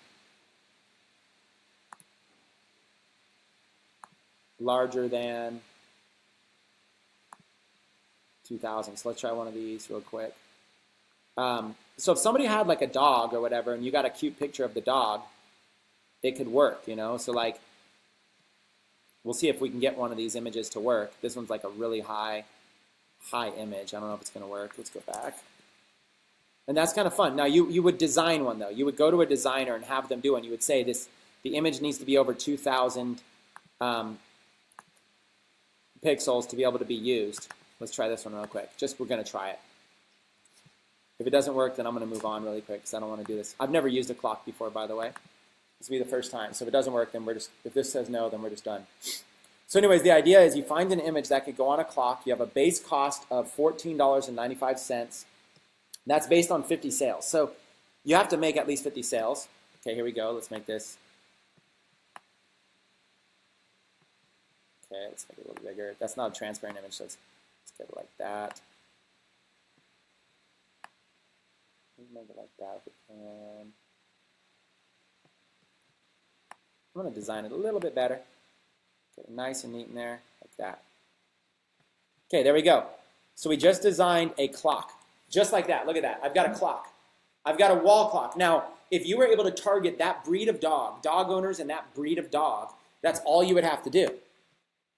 larger than 2,000. So let's try one of these real quick. So if somebody had like a dog or whatever, and you got a cute picture of the dog, it could work, you know? So like, we'll see if we can get one of these images to work. This one's like a really high image. I don't know if it's going to work. Let's go back. And that's kind of fun. Now, you would design one, though. You would go to a designer and have them do one. You would say the image needs to be over 2,000 pixels to be able to be used. Let's try this one real quick. We're going to try it. If it doesn't work, then I'm going to move on really quick because I don't want to do this. I've never used a clock before, by the way. This will be the first time. So if it doesn't work, then if this says no, then we're just done. So anyways, the idea is you find an image that could go on a clock. You have a base cost of $14.95. That's based on 50 sales. So you have to make at least 50 sales. Okay, here we go. Let's make this. Okay, let's make it a little bigger. That's not a transparent image, so let's get it like that. Make it like that if we can. I'm going to design it a little bit better. Get it nice and neat in there, like that. Okay, there we go. So we just designed a clock, just like that. Look at that. I've got a clock. I've got a wall clock. Now, if you were able to target that breed of dog owners and that breed of dog, that's all you would have to do.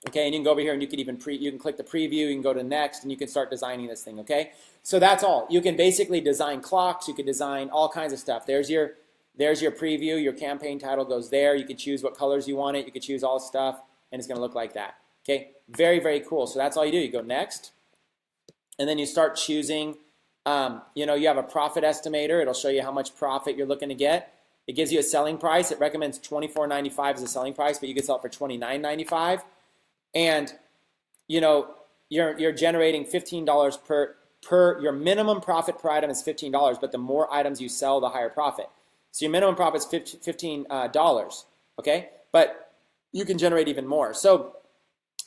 Okay, and you can go over here and you can even you can click the preview, you can go to next, and you can start designing this thing, okay? So that's all. You can basically design clocks, you can design all kinds of stuff. There's your preview, your campaign title goes there. You can choose what colors you want it, you can choose all stuff, and it's gonna look like that. Okay, very, very cool. So that's all you do. You go next, and then you start choosing, you know, you have a profit estimator. It'll show you how much profit you're looking to get. It gives you a selling price. It recommends $24.95 as a selling price, but you can sell it for $29.95. And, you know, you're generating $15 per your minimum profit per item is $15, but the more items you sell, the higher profit. So your minimum profit is $15, okay? But you can generate even more. So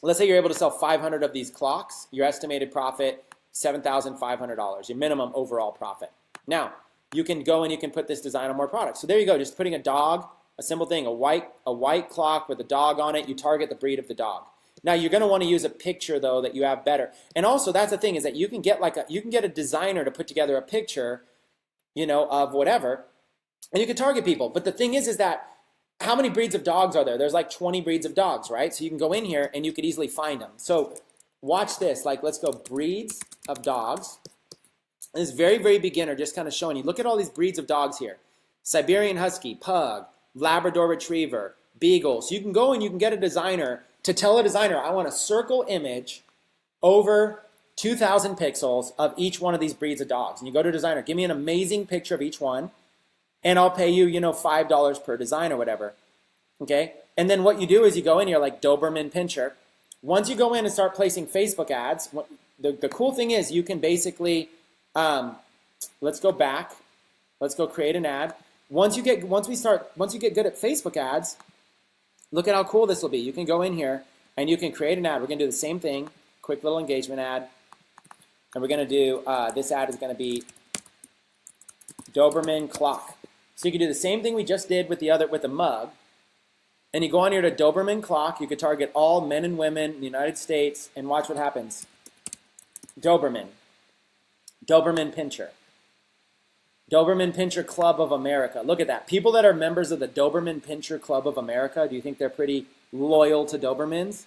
let's say you're able to sell 500 of these clocks. Your estimated profit, $7,500, your minimum overall profit. Now, you can go and you can put this design on more products. So there you go, just putting a dog, a simple thing, a white clock with a dog on it. You target the breed of the dog. Now you're going to want to use a picture though that you have better. And also that's the thing is that you can get a designer to put together a picture, you know, of whatever, and you can target people. But the thing is that how many breeds of dogs are there? There's like 20 breeds of dogs, right? So you can go in here and you could easily find them. So watch this. Like let's go breeds of dogs. And this very, very beginner, just kind of showing you. Look at all these breeds of dogs here: Siberian Husky, Pug, Labrador Retriever, Beagle. So you can go and you can get a designer to tell a designer, I want a circle image over 2,000 pixels of each one of these breeds of dogs. And you go to a designer, give me an amazing picture of each one, and I'll pay you, you know, $5 per design or whatever. Okay? And then what you do is you go in here like Doberman Pinscher. Once you go in and start placing Facebook ads, the cool thing is you can basically, let's go back. Let's go create an ad. Once you get good at Facebook ads, look at how cool this will be. You can go in here and you can create an ad. We're going to do the same thing, quick little engagement ad. And we're going to do, this ad is going to be Doberman clock. So you can do the same thing we just did with the mug, and you go on here to Doberman clock. You could target all men and women in the United States, and watch what happens. Doberman Pinscher. Doberman Pinscher Club of America. Look at that. People that are members of the Doberman Pinscher Club of America, do you think they're pretty loyal to Dobermans?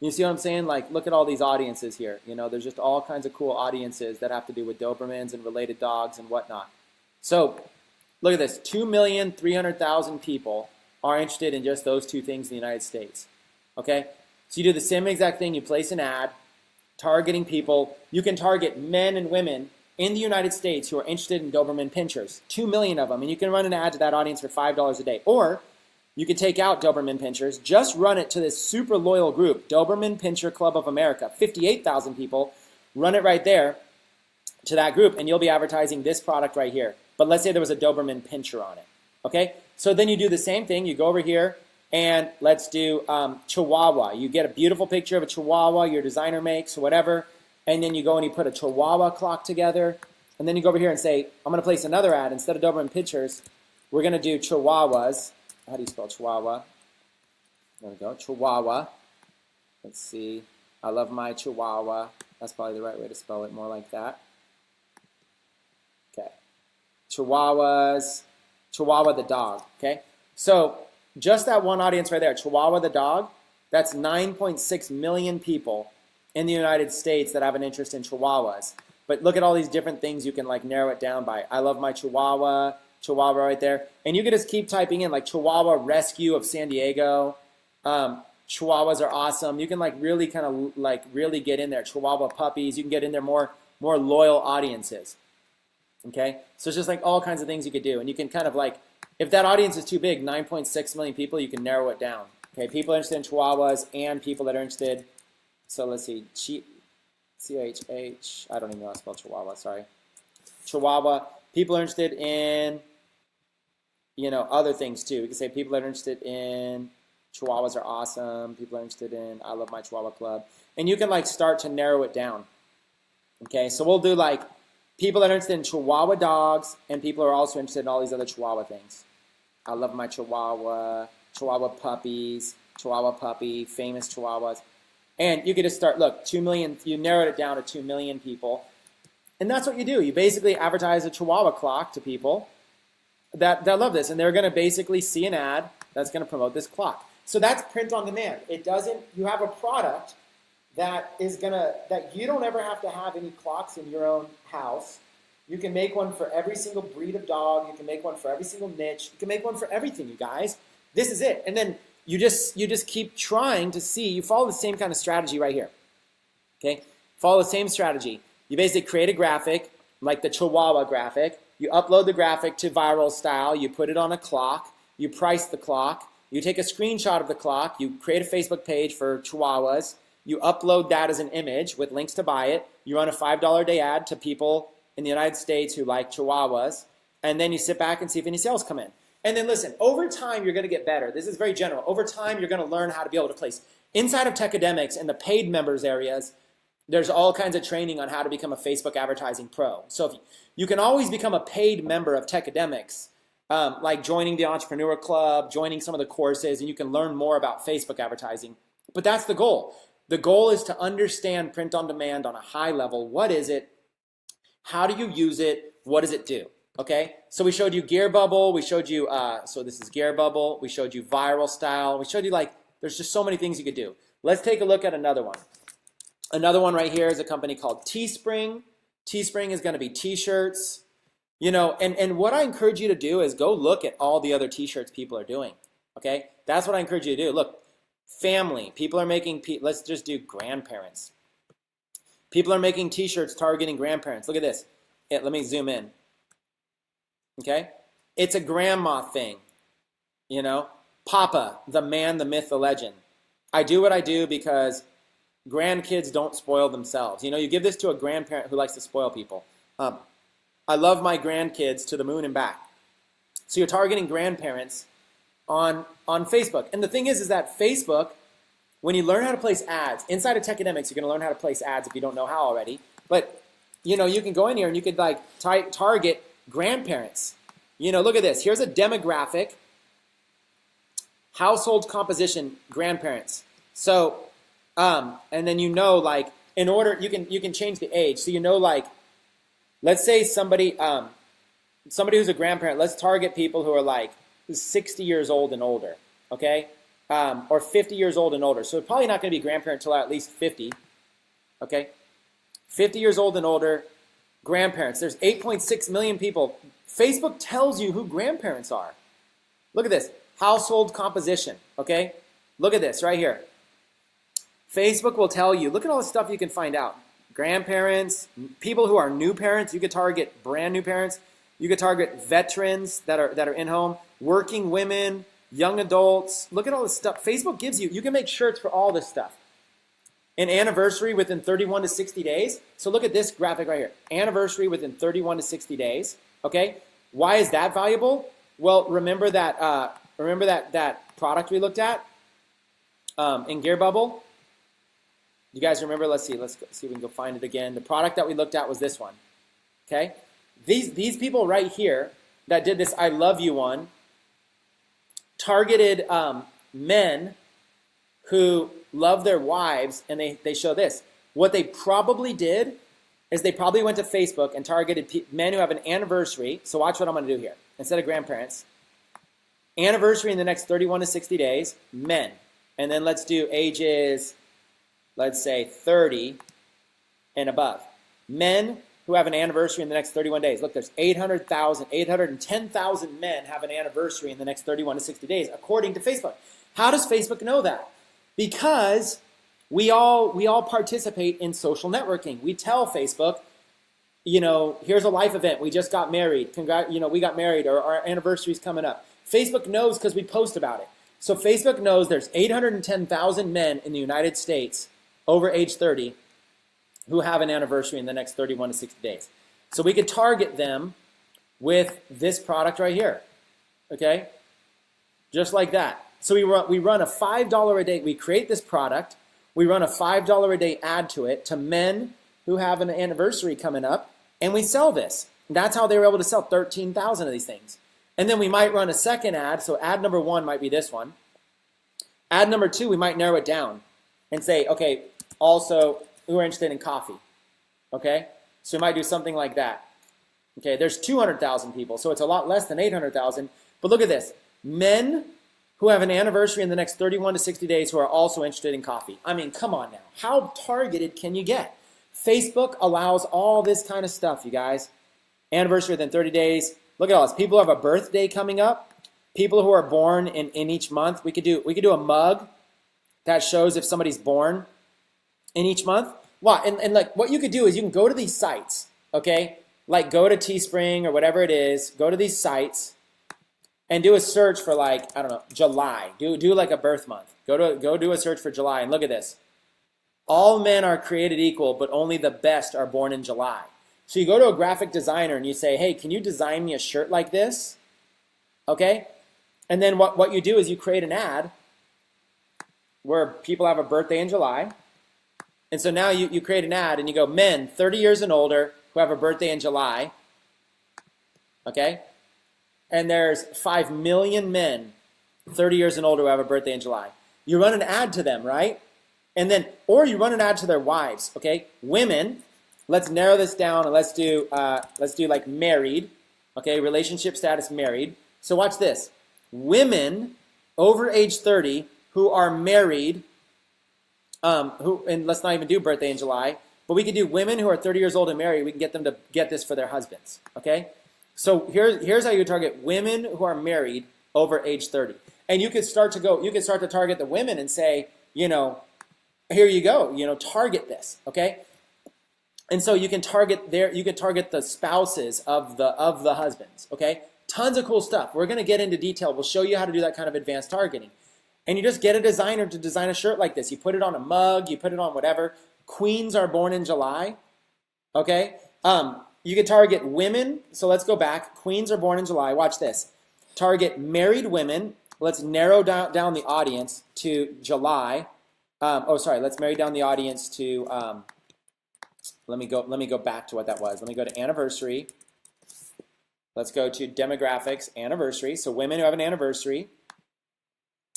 You see what I'm saying? Like, look at all these audiences here. You know, there's just all kinds of cool audiences that have to do with Dobermans and related dogs and whatnot. So, look at this. 2,300,000 people are interested in just those two things in the United States. Okay? So you do the same exact thing. You place an ad, targeting people. You can target men and women in the United States who are interested in Doberman Pinschers. 2 million of them. And you can run an ad to that audience for $5 a day. Or you can take out Doberman Pinschers, just run it to this super loyal group, Doberman Pinscher Club of America. 58,000 people. Run it right there to that group, and you'll be advertising this product right here. But let's say there was a Doberman Pinscher on it. Okay? So then you do the same thing. You go over here, and let's do Chihuahua. You get a beautiful picture of a Chihuahua your designer makes, or whatever, and then you go and you put a Chihuahua clock together, and then you go over here and say, I'm going to place another ad. Instead of Doberman Pinschers, we're going to do Chihuahuas. How do you spell Chihuahua? There we go, Chihuahua. Let's see. I love my Chihuahua. That's probably the right way to spell it, more like that. Okay. Chihuahuas. Chihuahua the dog, okay? So just that one audience right there, Chihuahua the dog, that's 9.6 million people in the United States that have an interest in Chihuahuas. But look at all these different things you can like narrow it down by. I love my Chihuahua, Chihuahua right there. And you can just keep typing in like Chihuahua Rescue of San Diego. Chihuahuas are awesome. You can like really kind of like really get in there. Chihuahua puppies, you can get in there more loyal audiences. Okay, so it's just like all kinds of things you could do. And you can kind of like, if that audience is too big, 9.6 million people, you can narrow it down. Okay, people interested in Chihuahuas and people that are interested, so let's see, C-H-H, I don't even know how to spell Chihuahua, sorry. Chihuahua, people are interested in, you know, other things too. We can say people that are interested in Chihuahuas are awesome, people are interested in I love my Chihuahua club. And you can like start to narrow it down. Okay, so we'll do like, people that are interested in Chihuahua dogs, and people are also interested in all these other Chihuahua things. I love my Chihuahua, Chihuahua puppies, Chihuahua puppy, famous Chihuahuas. And you could just start, look, 2 million, you narrowed it down to 2 million people. And that's what you do. You basically advertise a Chihuahua clock to people that love this. And they're going to basically see an ad that's going to promote this clock. So that's print on demand. It doesn't, you have a product that you don't ever have to have any clocks in your own house. You can make one for every single breed of dog. You can make one for every single niche. You can make one for everything, you guys. This is it. And then you just keep trying to see. You follow the same kind of strategy right here. Okay? Follow the same strategy. You basically create a graphic, like the Chihuahua graphic. You upload the graphic to Viral Style. You put it on a clock. You price the clock. You take a screenshot of the clock. You create a Facebook page for Chihuahuas. You upload that as an image with links to buy it. You run a $5 a day ad to people in the United States who like Chihuahuas. And then you sit back and see if any sales come in. And then listen, over time, you're going to get better. This is very general. Over time, you're going to learn how to be able to place. Inside of Techademics in the paid members areas, there's all kinds of training on how to become a Facebook advertising pro. So if you can always become a paid member of Techademics, like joining the Entrepreneur Club, joining some of the courses, and you can learn more about Facebook advertising. But that's the goal. The goal is to understand print on demand on a high level. What is it? How do you use it? What does it do? Okay, so we showed you Gear Bubble. We showed you, so this is Gear Bubble. We showed you Viral Style. We showed you like, there's just so many things you could do. Let's take a look at another one. Another one right here is a company called Teespring. Teespring is going to be t-shirts. You know, and what I encourage you to do is go look at all the other t-shirts people are doing. Okay, that's what I encourage you to do. Look. Family. People are making, let's just do grandparents. People are making t-shirts targeting grandparents. Look at this. Let me zoom in. Okay? It's a grandma thing. You know? Papa, the man, the myth, the legend. I do what I do because grandkids don't spoil themselves. You know, you give this to a grandparent who likes to spoil people. I love my grandkids to the moon and back. So you're targeting grandparents on Facebook. And the thing is that Facebook, when you learn how to place ads, inside of Techademics, you're going to learn how to place ads if you don't know how already. But, you know, you can go in here and you could like target grandparents. You know, look at this. Here's a demographic. Household composition, grandparents. So, and then you know, like, in order, you can change the age. So you know, like, let's say somebody who's a grandparent, let's target people who are like 60 years old and older, okay? Or 50 years old and older. So it's probably not going to be grandparent until at least 50, okay? 50 years old and older, grandparents. There's 8.6 million people. Facebook tells you who grandparents are. Look at this. Household composition, okay? Look at this right here. Facebook will tell you, look at all the stuff you can find out. Grandparents, people who are new parents, you could target brand new parents. You could target veterans that are in home, working women, young adults. Look at all this stuff. Facebook gives you, you can make shirts for all this stuff. An anniversary within 31 to 60 days. So look at this graphic right here. Anniversary within 31 to 60 days, okay? Why is that valuable? Well, remember that product we looked at in Gear Bubble? You guys remember? Let's see if we can go find it again. The product that we looked at was this one. Okay? These people right here that did this I love you one targeted men who love their wives, and they show this. What they probably did is they probably went to Facebook and targeted men who have an anniversary. So watch what I'm going to do here. Instead of grandparents. Anniversary in the next 31 to 60 days, men. And then let's do ages, let's say 30 and above. Men who have an anniversary in the next 31 days. Look, there's 810,000 men have an anniversary in the next 31 to 60 days, according to Facebook. How does Facebook know that? Because we all participate in social networking. We tell Facebook, you know, here's a life event. We just got married. We got married, or our anniversary's coming up. Facebook knows because we post about it. So Facebook knows there's 810,000 men in the United States over age 30 who have an anniversary in the next 31 to 60 days. So we could target them with this product right here, okay? Just like that. So we run a $5 a day. We create this product. We run a $5 a day ad to it to men who have an anniversary coming up, and we sell this. That's how they were able to sell 13,000 of these things. And then we might run a second ad. So ad number 1 might be this one. Ad number 2, we might narrow it down and say, okay, also, who are interested in coffee, okay? So we might do something like that. Okay, there's 200,000 people, so it's a lot less than 800,000. But look at this. Men who have an anniversary in the next 31 to 60 days who are also interested in coffee. I mean, come on now. How targeted can you get? Facebook allows all this kind of stuff, you guys. Anniversary within 30 days. Look at all this. People who have a birthday coming up. People who are born in each month. We could do a mug that shows if somebody's born in each month. Wow, and like what you could do is you can go to these sites, okay? Like go to Teespring or whatever it is. Go to these sites and do a search for, like, I don't know, July. Do like a birth month. Go do a search for July and look at this. All men are created equal, but only the best are born in July. So you go to a graphic designer and you say, hey, can you design me a shirt like this? Okay? And then what you do is you create an ad where people have a birthday in July. And so now you create an ad and you go, men 30 years and older who have a birthday in July. Okay? And there's 5 million men 30 years and older who have a birthday in July. You run an ad to them, right? And then, or you run an ad to their wives, okay? Women, let's narrow this down and let's do like married, okay? Relationship status married. So watch this. Women over age 30 who are married, and let's not even do birthday in July, but we could do women who are 30 years old and married. We can get them to get this for their husbands, okay? So here's how you target women who are married over age 30. And you could start to target the women and say, you know, here you go, you know, target this, okay? And so you can target the spouses of the husbands, okay? Tons of cool stuff. We're going to get into detail. We'll show you how to do that kind of advanced targeting. And you just get a designer to design a shirt like this. You put it on a mug, you put it on whatever. Queens are born in July, okay? You can target women. So let's go back. Queens are born in July. Watch this. Target married women. Let's narrow down the audience to July. Let's narrow down the audience to, let me go back to what that was. Let me go to anniversary. Let's go to demographics, anniversary. So women who have an anniversary.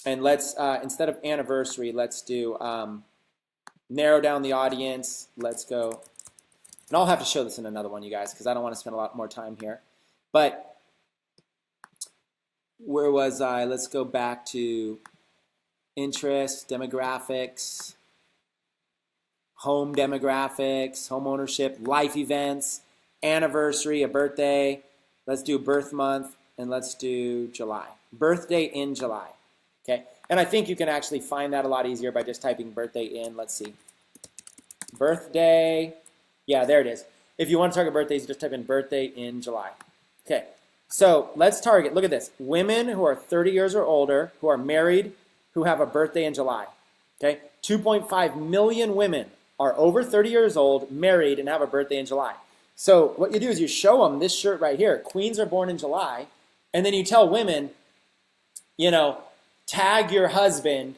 And let's, instead of anniversary, let's do narrow down the audience. Let's go. And I'll have to show this in another one, you guys, because I don't want to spend a lot more time here. But where was I? Let's go back to interest, demographics, home demographics, home ownership, life events, anniversary, a birthday. Let's do birth month, and let's do July. Birthday in July. Okay, and I think you can actually find that a lot easier by just typing birthday in. Let's see. Birthday. Yeah, there it is. If you want to target birthdays, just type in birthday in July. Okay, so let's target, look at this. Women who are 30 years or older, who are married, who have a birthday in July. Okay, 2.5 million women are over 30 years old, married, and have a birthday in July. So what you do is you show them this shirt right here. Queens are born in July. And then you tell women, you know, tag your husband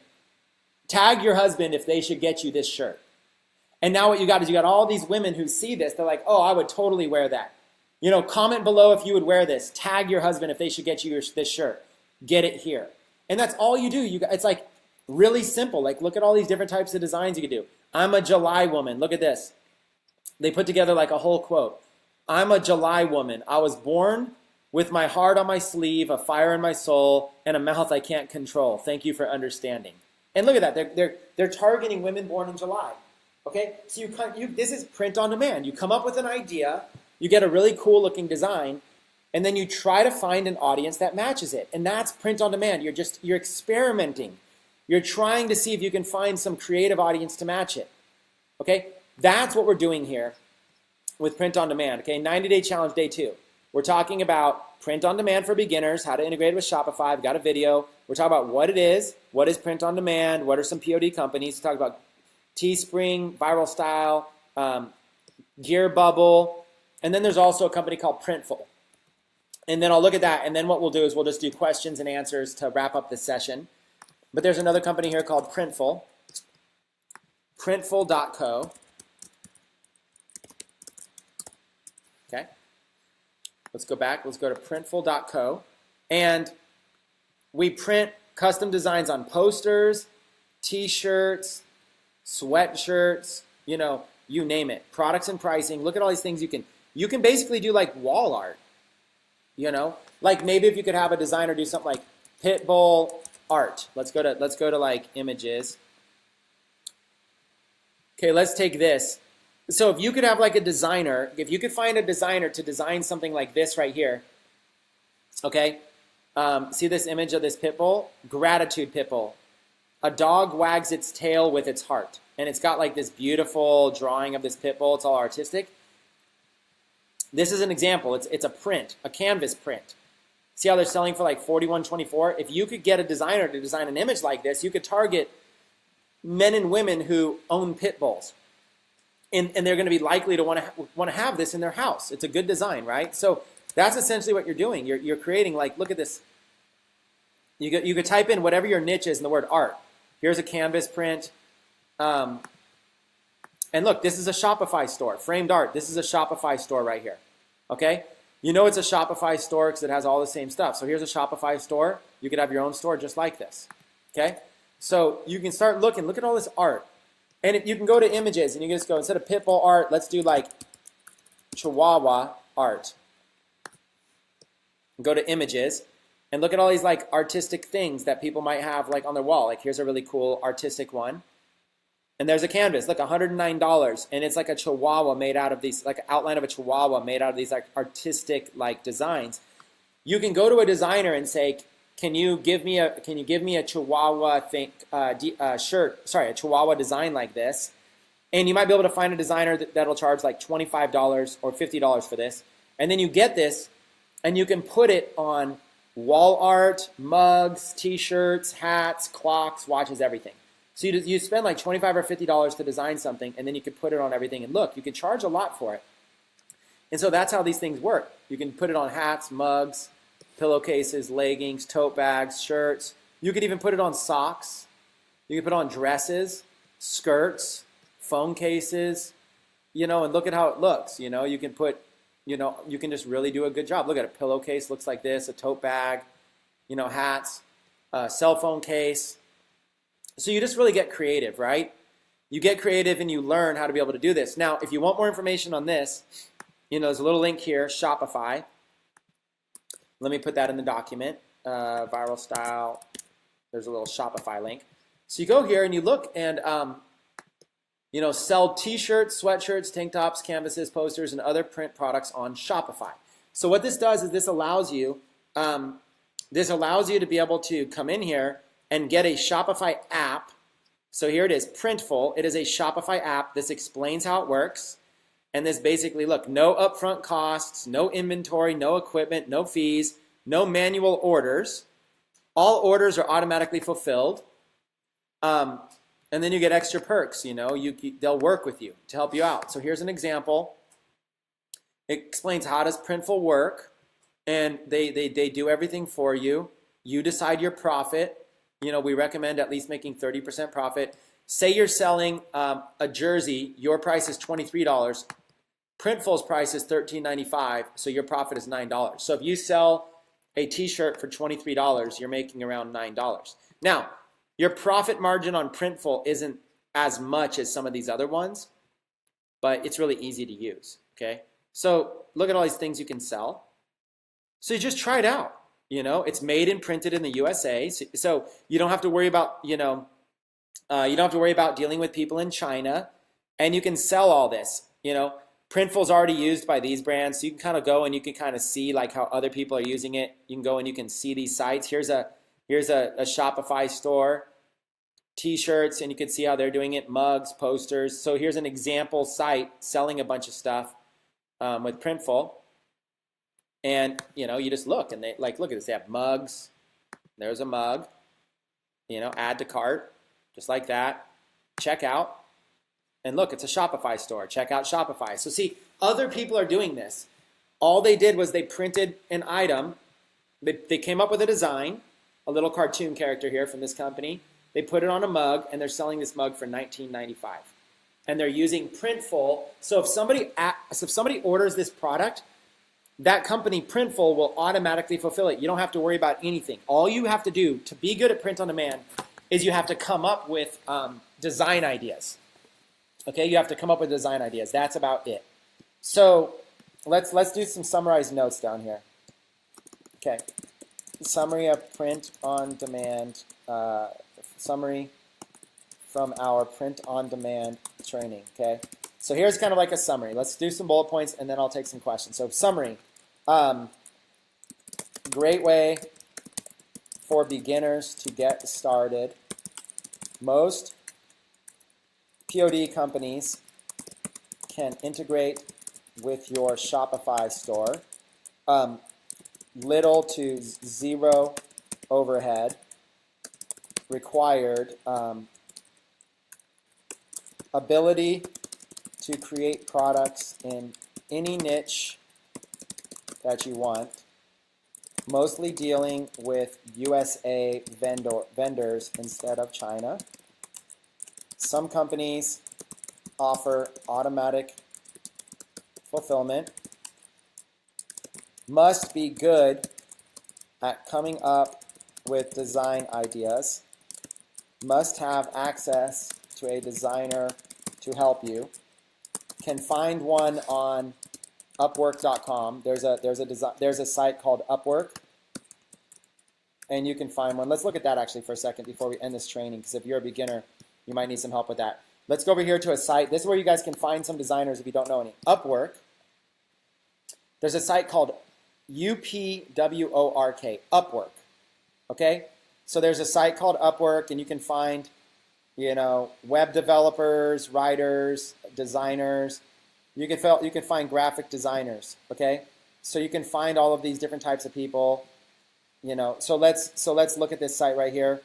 if they should get you this shirt. And now what you got is you got all these women who see this. They're like, oh, I would totally wear that. You know, comment below if you would wear this. Tag your husband if they should get you this shirt. Get it here. And that's all you do. It's like really simple. Like, look at all these different types of designs you could do. I'm a July woman. Look at this. They put together like a whole quote. I'm a July woman. I was born with my heart on my sleeve, a fire in my soul, and a mouth I can't control. Thank you for understanding. And look at that. They're targeting women born in July. Okay, so this is print on demand. You come up with an idea, you get a really cool looking design, and then you try to find an audience that matches it. And that's print on demand. You're experimenting. You're trying to see if you can find some creative audience to match it. Okay, that's what we're doing here with print on demand. Okay, 90-day challenge day 2. We're talking about print on demand for beginners, how to integrate it with Shopify. I've got a video. We're talking about what it is print on demand, what are some POD companies. We're talking about Teespring, Viral Style, Gear Bubble, and then there's also a company called Printful. And then I'll look at that, and then what we'll do is we'll just do questions and answers to wrap up this session. But there's another company here called Printful, Printful.co. Okay, let's go back. Let's go to Printful.co, and we print custom designs on posters, T-shirts, sweatshirts, you know, you name it. Products and pricing. Look at all these things you can basically do like wall art. You know, like maybe if you could have a designer do something like Pitbull art. Let's go to like images. Okay, let's take this. So if you could have like a designer, if you could find a designer to design something like this right here. Okay, see this image of this Pitbull? Gratitude Pitbull. A dog wags its tail with its heart. And it's got like this beautiful drawing of this pit bull. It's all artistic. This is an example. It's a print, a canvas print. See how they're selling for like $41.24? If you could get a designer to design an image like this, you could target men and women who own pit bulls. And they're going to be likely to want to have this in their house. It's a good design, right? So that's essentially what you're doing. You're creating, like, look at this. You could type in whatever your niche is in the word art. Here's a canvas print. And look, this is a Shopify store. Framed art. This is a Shopify store right here. Okay? You know it's a Shopify store because it has all the same stuff. So here's a Shopify store. You could have your own store just like this. Okay? So you can start looking. Look at all this art. And you can go to images and you can just go, instead of Pitbull art, let's do like Chihuahua art. Go to images. And look at all these like artistic things that people might have like on their wall. Like here's a really cool artistic one. And there's a canvas, look, $109. And it's like a chihuahua made out of these, like an outline of a chihuahua made out of these like artistic like designs. You can go to a designer and say, can you give me a chihuahua shirt, sorry, a chihuahua design like this? And you might be able to find a designer that'll charge like $25 or $50 for this. And then you get this and you can put it on wall art, mugs, t-shirts, hats, clocks, watches, everything. So you spend like $25 or $50 to design something, and then you could put it on everything. And look, you can charge a lot for it. And so that's how these things work. You can put it on hats, mugs, pillowcases, leggings, tote bags, shirts. You could even put it on socks. You can put it on dresses, skirts, phone cases, you know, and look at how it looks. You know, you can put you can just really do a good job. Look at a pillowcase, looks like this, a tote bag, hats, a cell phone case. So you just really get creative, right? You get creative and you learn how to be able to do this. Now, if you want more information on this, there's a little link here, Shopify. Let me put that in the document. Viral style. There's a little Shopify link. So you go here and you look and, sell t-shirts, sweatshirts, tank tops, canvases, posters, and other print products on Shopify. So what this does is this allows you to be able to come in here and get a Shopify app. So here it is, Printful. It is a Shopify app. This explains how it works. And this basically, look, no upfront costs, no inventory, no equipment, no fees, no manual orders. All orders are automatically fulfilled. And then you get extra perks, they'll work with you to help you out. So here's an example. It explains how does Printful work, and they do everything for you. You decide your profit. We recommend at least making 30% profit. Say you're selling a jersey, your price is $23. Printful's price is $13.95, so your profit is $9. So if you sell a t-shirt for $23, you're making around $9. Now, your profit margin on Printful isn't as much as some of these other ones, but it's really easy to use, okay? So look at all these things you can sell. So you just try it out, It's made and printed in the USA, so you don't have to worry about, you don't have to worry about dealing with people in China, and you can sell all this, Printful's already used by these brands, so you can kind of go and you can kind of see like how other people are using it. You can go and you can see these sites. Here's a Shopify store, t-shirts, and you can see how they're doing it, mugs, posters. So here's an example site selling a bunch of stuff with Printful. And, you just look and look at this. They have mugs. There's a mug, add to cart, just like that. Check out. And look, it's a Shopify store. Check out Shopify. So see, other people are doing this. All they did was they printed an item. They came up with a design, a little cartoon character here from this company. They put it on a mug, and they're selling this mug for $19.95. And they're using Printful. So if somebody orders this product, that company, Printful, will automatically fulfill it. You don't have to worry about anything. All you have to do to be good at print on demand is you have to come up with design ideas. Okay, you have to come up with design ideas. That's about it. So let's do some summarized notes down here. Okay, summary of print on demand, summary from our print on demand training. Okay, so here's kind of like a summary. Let's do some bullet points and then I'll take some questions. So summary, great way for beginners to get started. Most POD companies can integrate with your Shopify store. Little to zero overhead required. Ability to create products in any niche that you want. Mostly dealing with USA vendors instead of China. Some companies offer automatic fulfillment. Must be good at coming up with design ideas. Must have access to a designer to help you. Can find one on Upwork.com. There's a site called Upwork, and you can find one. Let's look at that actually for a second before we end this training, because if you're a beginner, you might need some help with that. Let's go over here to a site. This is where you guys can find some designers if you don't know any. Upwork. There's a site called UPWORK, Upwork. Okay? So there's a site called Upwork, and you can find, web developers, writers, designers. You can find graphic designers, okay? So you can find all of these different types of people, So let's look at this site right here.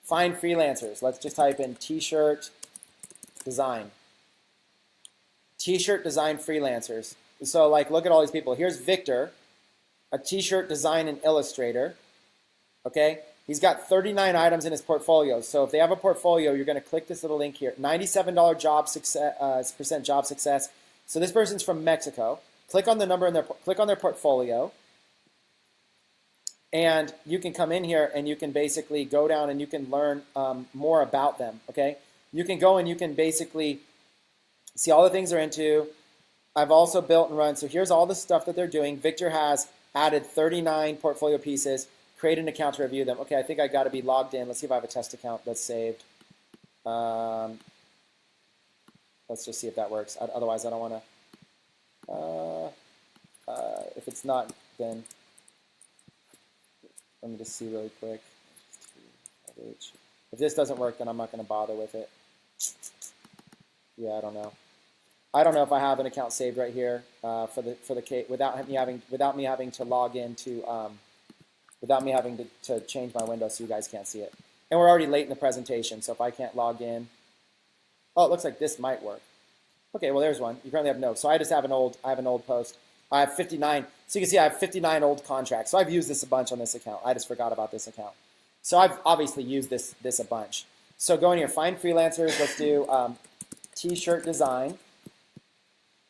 Find freelancers. Let's just type in t-shirt design. T-shirt design freelancers. So look at all these people. Here's Victor, a t-shirt design and illustrator. Okay? He's got 39 items in his portfolio. So if they have a portfolio, you're going to click this little link here. $97 job success, percent job success. So this person's from Mexico. click on the number in their, click on their portfolio, and you can come in here and you can basically go down and you can learn more about them, okay? You can go and you can basically see all the things they're into. I've also built and run, so here's all the stuff that they're doing. Victor has added 39 portfolio pieces, create an account to review them. Okay, I think I gotta be logged in. Let's see if I have a test account that's saved. Let's just see if that works. Otherwise, I don't wanna, if it's not, then let me just see really quick. If this doesn't work, then I'm not gonna bother with it. Yeah, I don't know. I don't know if I have an account saved right here for the case without me having to log in to without me having to change my window so you guys can't see it. And we're already late in the presentation, so if I can't log in, oh, it looks like this might work. Okay, well there's one. You currently have no. So I just have an old post. I have 59. So you can see I have 59 old contracts. So I've used this a bunch on this account. I just forgot about this account. So I've obviously used this a bunch. So go in here, find freelancers. Let's do t-shirt design.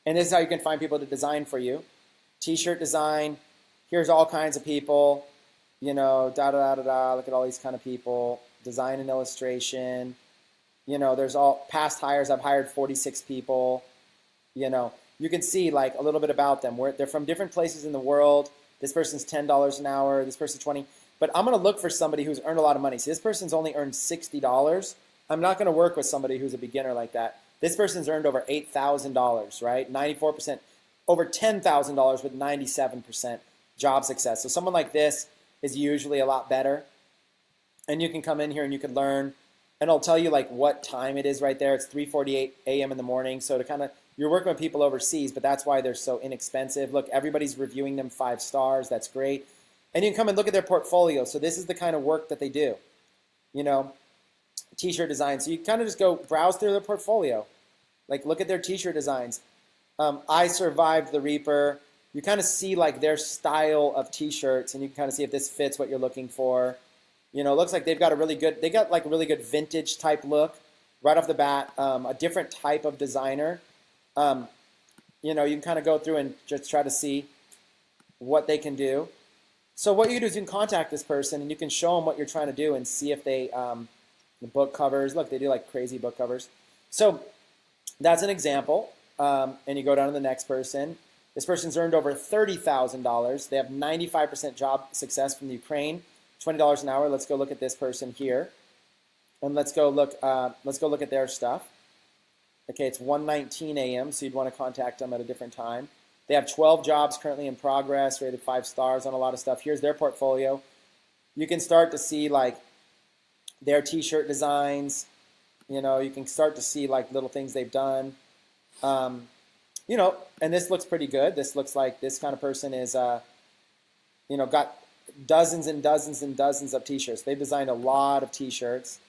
And this is how you can find people to design for you. T-shirt design. Here's all kinds of people. You know, da-da-da-da-da. Look at all these kind of people. Design and illustration. You know, there's all past hires. I've hired 46 people. You know, you can see like a little bit about them. They're from different places in the world. This person's $10 an hour. This person's $20. But I'm going to look for somebody who's earned a lot of money. See, this person's only earned $60. I'm not going to work with somebody who's a beginner like that. This person's earned over $8,000, right? 94%, over $10,000 with 97% job success. So someone like this is usually a lot better. And you can come in here and you can learn, and it'll tell you like what time it is right there. It's 3:48 a.m. in the morning. So to kind of, you're working with people overseas, but that's why they're so inexpensive. Look, everybody's reviewing them 5 stars. That's great. And you can come and look at their portfolio. So this is the kind of work that they do. You know, t-shirt design. So you kind of just go browse through their portfolio. Like look at their t-shirt designs. I Survived the Reaper. You kind of see like their style of t-shirts, and you can kind of see if this fits what you're looking for. You know, it looks like they've got a really good, vintage type look right off the bat, a different type of designer. You know, you can kind of go through and just try to see what they can do. So what you do is you can contact this person and you can show them what you're trying to do and see if they, the book covers, look, they do like crazy book covers. So that's an example. And you go down to the next person. This person's earned over $30,000. They have 95% job success from the Ukraine, $20 an hour. Let's go look at this person here. And let's go look at their stuff. Okay, it's 1:19 a.m., so you'd want to contact them at a different time. They have 12 jobs currently in progress, rated 5 stars on a lot of stuff. Here's their portfolio. You can start to see like their t-shirt designs. You know, you can start to see like little things they've done. You know, and this looks pretty good. This looks like this kind of person is, you know, got dozens and dozens and dozens of t-shirts. They've designed a lot of t-shirts.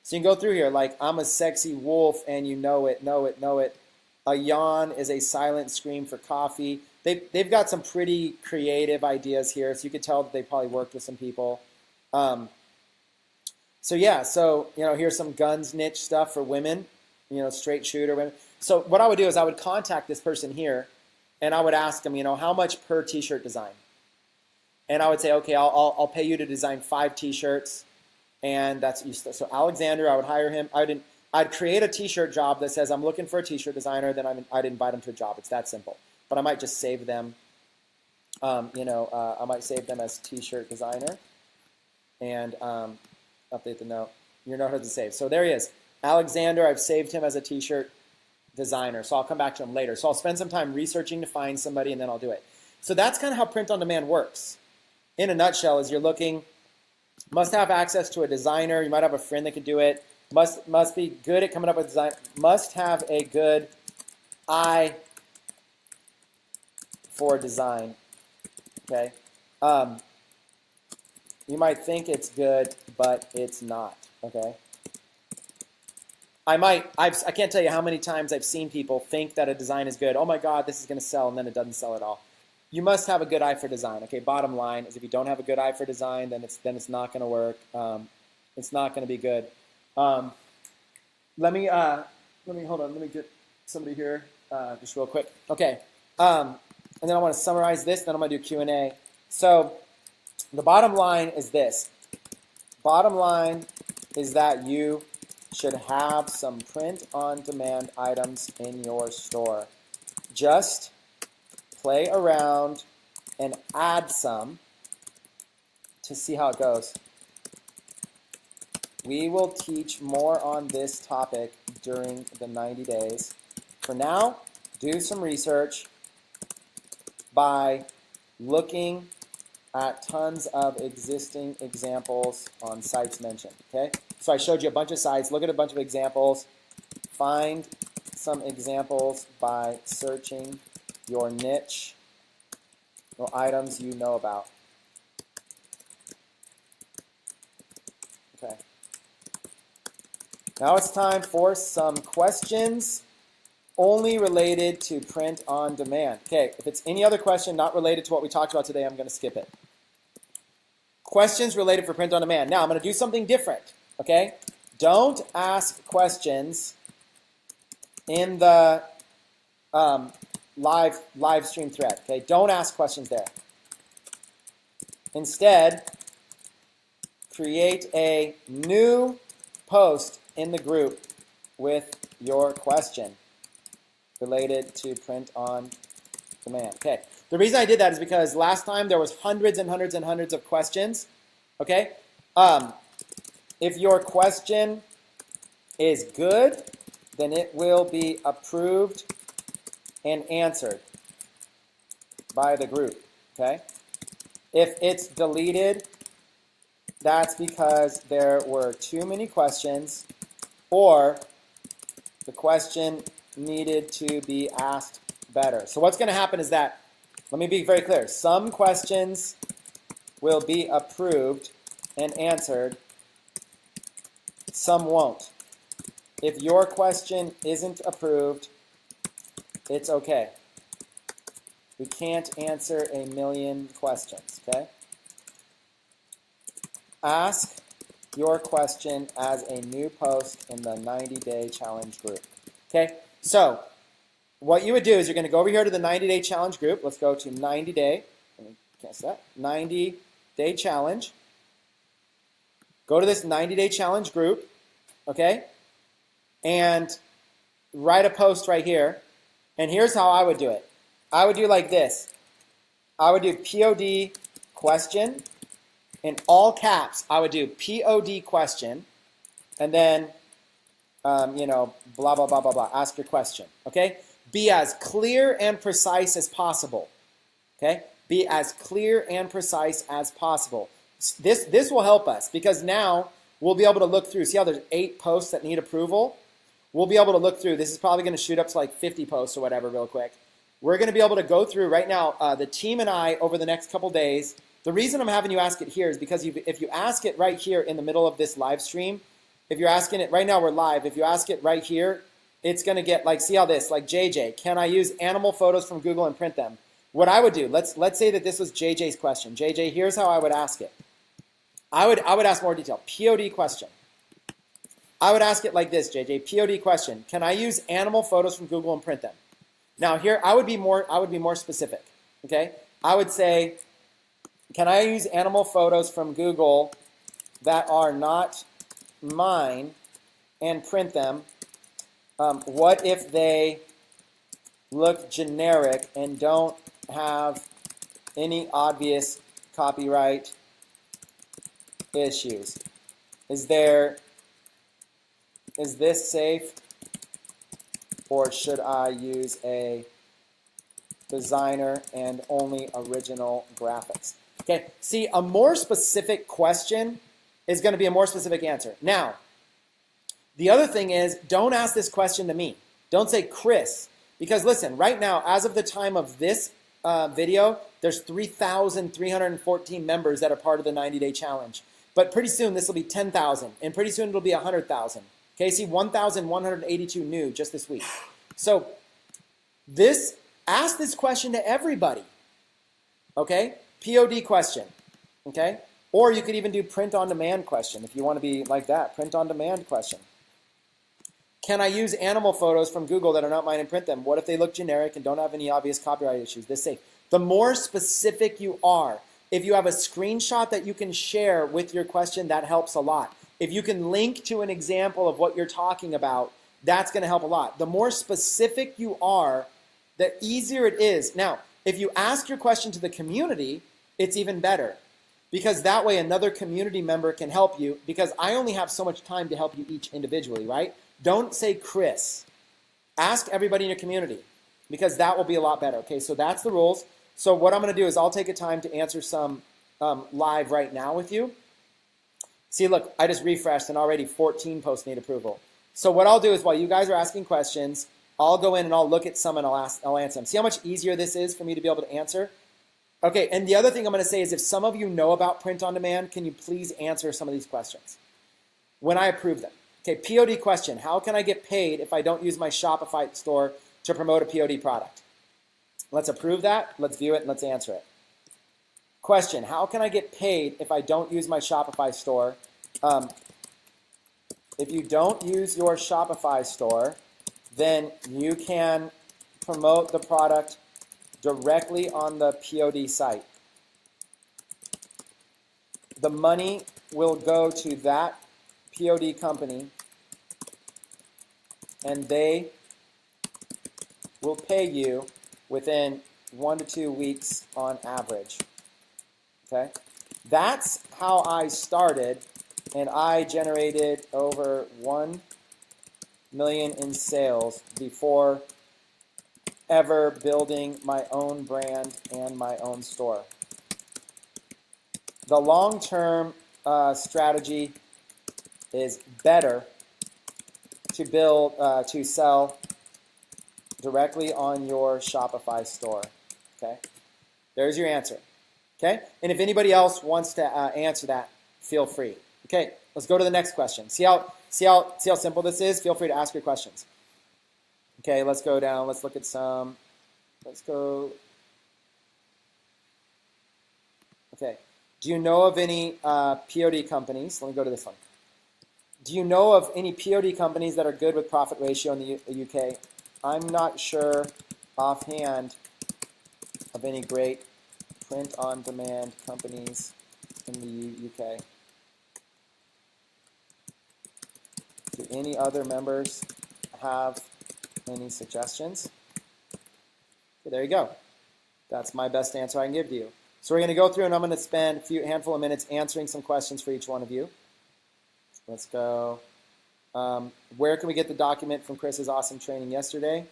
So you can go through here like, I'm a sexy wolf and you know it, know it, know it. A yawn is a silent scream for coffee. They've got some pretty creative ideas here, so you could tell that they probably worked with some people. So yeah, so you know, here's some guns niche stuff for women, you know, straight shooter women. So what I would do is I would contact this person here, and I would ask them, you know, how much per t-shirt design? And I would say, okay, I'll pay you to design 5 t-shirts, and that's so Alexander. I would hire him. I'd create a t-shirt job that says I'm looking for a t-shirt designer. Then I'd invite them to a job. It's that simple. But I might just save them. You know, I might save them as t-shirt designer, and update the note. Your note has to save. So there he is, Alexander. I've saved him as a t-shirt designer. So I'll come back to him later. So I'll spend some time researching to find somebody, and then I'll do it. So that's kind of how print on demand works. In a nutshell, is you're looking, must have access to a designer. You might have a friend that could do it. Must be good at coming up with design. Must have a good eye for design. Okay. You might think it's good, but it's not. Okay. I can't tell you how many times I've seen people think that a design is good. Oh my God, this is going to sell, and then it doesn't sell at all. You must have a good eye for design. Okay. Bottom line is, if you don't have a good eye for design, then it's not going to work. It's not going to be good. Let me hold on. Let me get somebody here just real quick. Okay. and then I want to summarize this, then I'm going to do Q&A. So the bottom line is this. Bottom line is that you should have some print-on-demand items in your store. Just play around and add some to see how it goes. We will teach more on this topic during the 90 days. For now, do some research by looking at tons of existing examples on sites mentioned, okay? So I showed you a bunch of sites. Look at a bunch of examples. Find some examples by searching your niche or items you know about. Okay. Now it's time for some questions only related to print on demand. Okay, if it's any other question not related to what we talked about today, I'm going to skip it. Questions related for print on demand. Now I'm going to do something different, okay? Don't ask questions in the live stream thread, okay? Don't ask questions there. Instead, create a new post in the group with your question related to print on demand. Okay. The reason I did that is because last time there was hundreds and hundreds and hundreds of questions. Okay. If your question is good, then it will be approved and answered by the group. Okay. If it's deleted, that's because there were too many questions or the question needed to be asked better. So what's going to happen is that, let me be very clear, some questions will be approved and answered, some won't. If your question isn't approved, it's okay. We can't answer a million questions, okay? Ask your question as a new post in the 90-day challenge group. Okay, so what you would do is you're going to go over here to the 90-day challenge group. Let's go to 90-day. Let me cancel that. 90-day challenge. Go to this 90-day challenge group, okay, and write a post right here. And here's how I would do it. I would do like this. I would do POD question. In all caps, I would do POD question, and then, you know, blah, blah, blah, blah, blah. Ask your question, okay? Be as clear and precise as possible, okay? Be as clear and precise as possible. This will help us because now we'll be able to look through. See how there's 8 posts that need approval? We'll be able to look through. This is probably going to shoot up to like 50 posts or whatever real quick. We're going to be able to go through right now, the team and I, over the next couple days. The reason I'm having you ask it here is because if you ask it right here in the middle of this live stream, if you're asking it, right now we're live, if you ask it right here, it's going to get like, see how this, like JJ, can I use animal photos from Google and print them? What I would do, let's say that this was JJ's question. JJ, here's how I would ask it. I would ask more detail. POD question. I would ask it like this, JJ, POD question. Can I use animal photos from Google and print them? Now here, I would be more specific, okay? I would say, can I use animal photos from Google that are not mine and print them? What if they look generic and don't have any obvious copyright issues? Is this safe, or should I use a designer and only original graphics? Okay, see, a more specific question is going to be a more specific answer. Now, the other thing is, don't ask this question to me. Don't say Chris, because listen, right now, as of the time of this video, there's 3,314 members that are part of the 90-day challenge. But pretty soon, this will be 10,000, and pretty soon it'll be 100,000. Okay, see, 1,182 new just this week. So ask this question to everybody, okay? POD question, okay? Or you could even do print on demand question if you want to be like that, print on demand question. Can I use animal photos from Google that are not mine and print them? What if they look generic and don't have any obvious copyright issues? This safe. The more specific you are, if you have a screenshot that you can share with your question, that helps a lot. If you can link to an example of what you're talking about, that's going to help a lot. The more specific you are, the easier it is. Now, if you ask your question to the community, it's even better, because that way another community member can help you, because I only have so much time to help you each individually, right? Don't say Chris. Ask everybody in your community, because that will be a lot better. Okay, so that's the rules. So what I'm going to do is I'll take a time to answer some live right now with you. See, look, I just refreshed and already 14 posts need approval. So what I'll do is while you guys are asking questions, I'll go in and I'll look at some and I'll answer them. See how much easier this is for me to be able to answer? Okay, and the other thing I'm going to say is if some of you know about print on demand, can you please answer some of these questions when I approve them? Okay, POD question. How can I get paid if I don't use my Shopify store to promote a POD product? Let's approve that. Let's view it and let's answer it. Question. How can I get paid if I don't use my Shopify store? If you don't use your Shopify store, then you can promote the product directly on the POD site. The money will go to that POD company, and they will pay you within 1 to 2 weeks on average. Okay? That's how I started, and I generated over 1 million in sales before ever building my own brand and my own store. The long-term strategy is better to build, to sell directly on your Shopify store. Okay, there's your answer. Okay, and if anybody else wants to answer that, feel free. Okay, let's go to the next question. See how simple this is? Feel free to ask your questions. Okay, let's go down. Let's look at some. Let's go. Okay, do you know of any POD companies? Let me go to this one. Do you know of any POD companies that are good with profit ratio in the UK? I'm not sure offhand of any great print-on-demand companies in the UK. Do any other members have any suggestions? Okay, there you go. That's my best answer I can give to you. So we're going to go through and I'm going to spend a handful of minutes answering some questions for each one of you. Let's go. Where can we get the document from Chris's awesome training yesterday?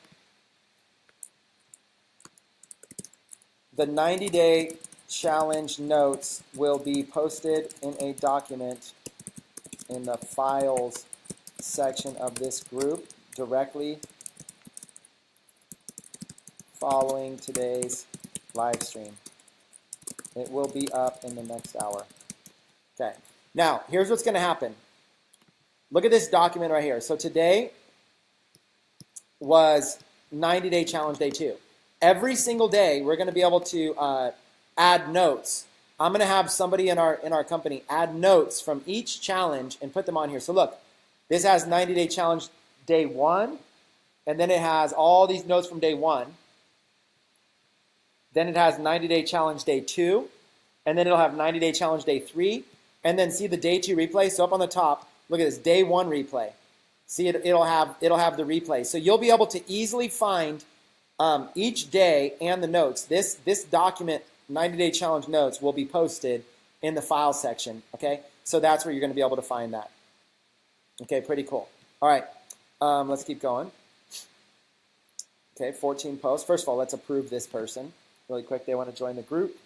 The 90-day challenge notes will be posted in a document in the files section of this group directly following today's live stream. It will be up in the next hour. Okay. Now, here's what's going to happen. Look at this document right here. So today was 90-day challenge day 2. Every single day, we're going to be able to add notes. I'm going to have somebody in our company add notes from each challenge and put them on here. So look, this has 90-day challenge day 1, and then it has all these notes from day 1. Then it has 90-day challenge day 2, and then it'll have 90-day challenge day 3, and then see the day 2 replay. So up on the top, look at this day 1 replay. See, it'll have the replay. So you'll be able to easily find each day and the notes. This document, 90-day challenge notes, will be posted in the file section. Okay, so that's where you're going to be able to find that. Okay, pretty cool. All right, let's keep going. Okay, 14 posts. First of all, let's approve this person really quick. They want to join the group.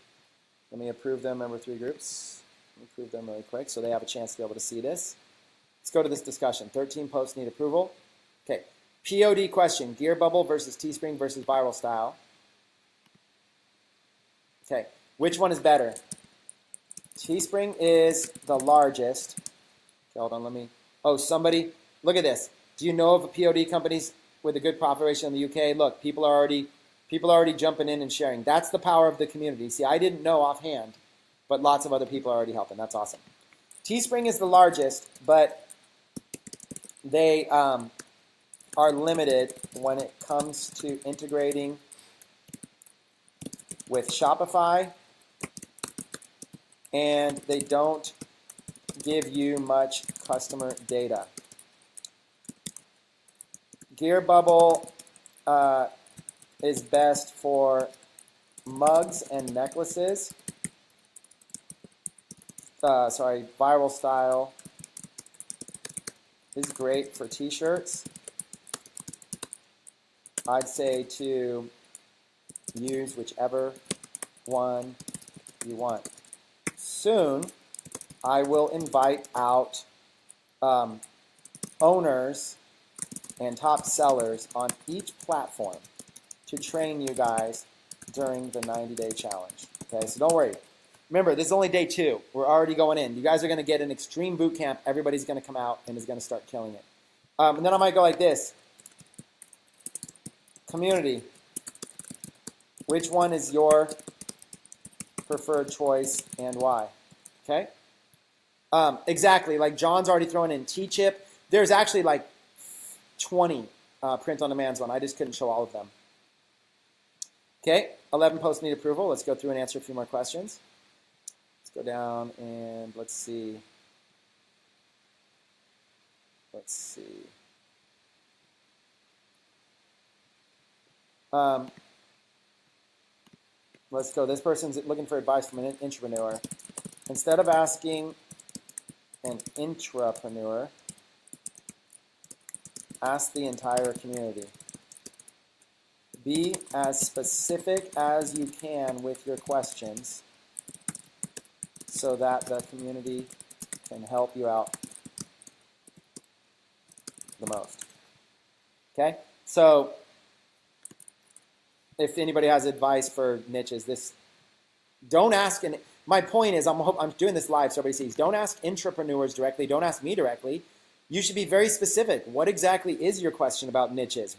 Let me approve them. Remember 3 groups. Let me approve them really quick so they have a chance to be able to see this. Let's go to this discussion. 13 posts need approval. Okay. POD question. Gear bubble versus Teespring versus viral style. Okay. Which one is better? Teespring is the largest. Okay, hold on. Let me. Oh, somebody. Look at this. Do you know of POD companies with a good profit ratio in the UK? Look, people are already jumping in and sharing. That's the power of the community. See, I didn't know offhand, but lots of other people are already helping. That's awesome. Teespring is the largest, but they are limited when it comes to integrating with Shopify, and they don't give you much customer data. GearBubble is best for mugs and necklaces. Viral Style is great for t-shirts. I'd say to use whichever one you want. Soon, I will invite out owners and top sellers on each platform to train you guys during the 90-day challenge. Okay, so don't worry. Remember, this is only day 2. We're already going in. You guys are going to get an extreme boot camp. Everybody's going to come out and is going to start killing it. And then I might go like this. Community. Which one is your preferred choice and why? Okay? Exactly. Like John's already thrown in T-Chip. There's actually like 20 print-on-demands one. I just couldn't show all of them. Okay, 11 posts need approval. Let's go through and answer a few more questions. Let's go down and let's see. Let's go. This person's looking for advice from an intrapreneur. Instead of asking an intrapreneur, ask the entire community. Be as specific as you can with your questions so that the community can help you out the most. Okay? So if anybody has advice for niches, don't ask, and my point is, I'm doing this live so everybody sees, don't ask intrapreneurs directly, don't ask me directly. You should be very specific. What exactly is your question about niches?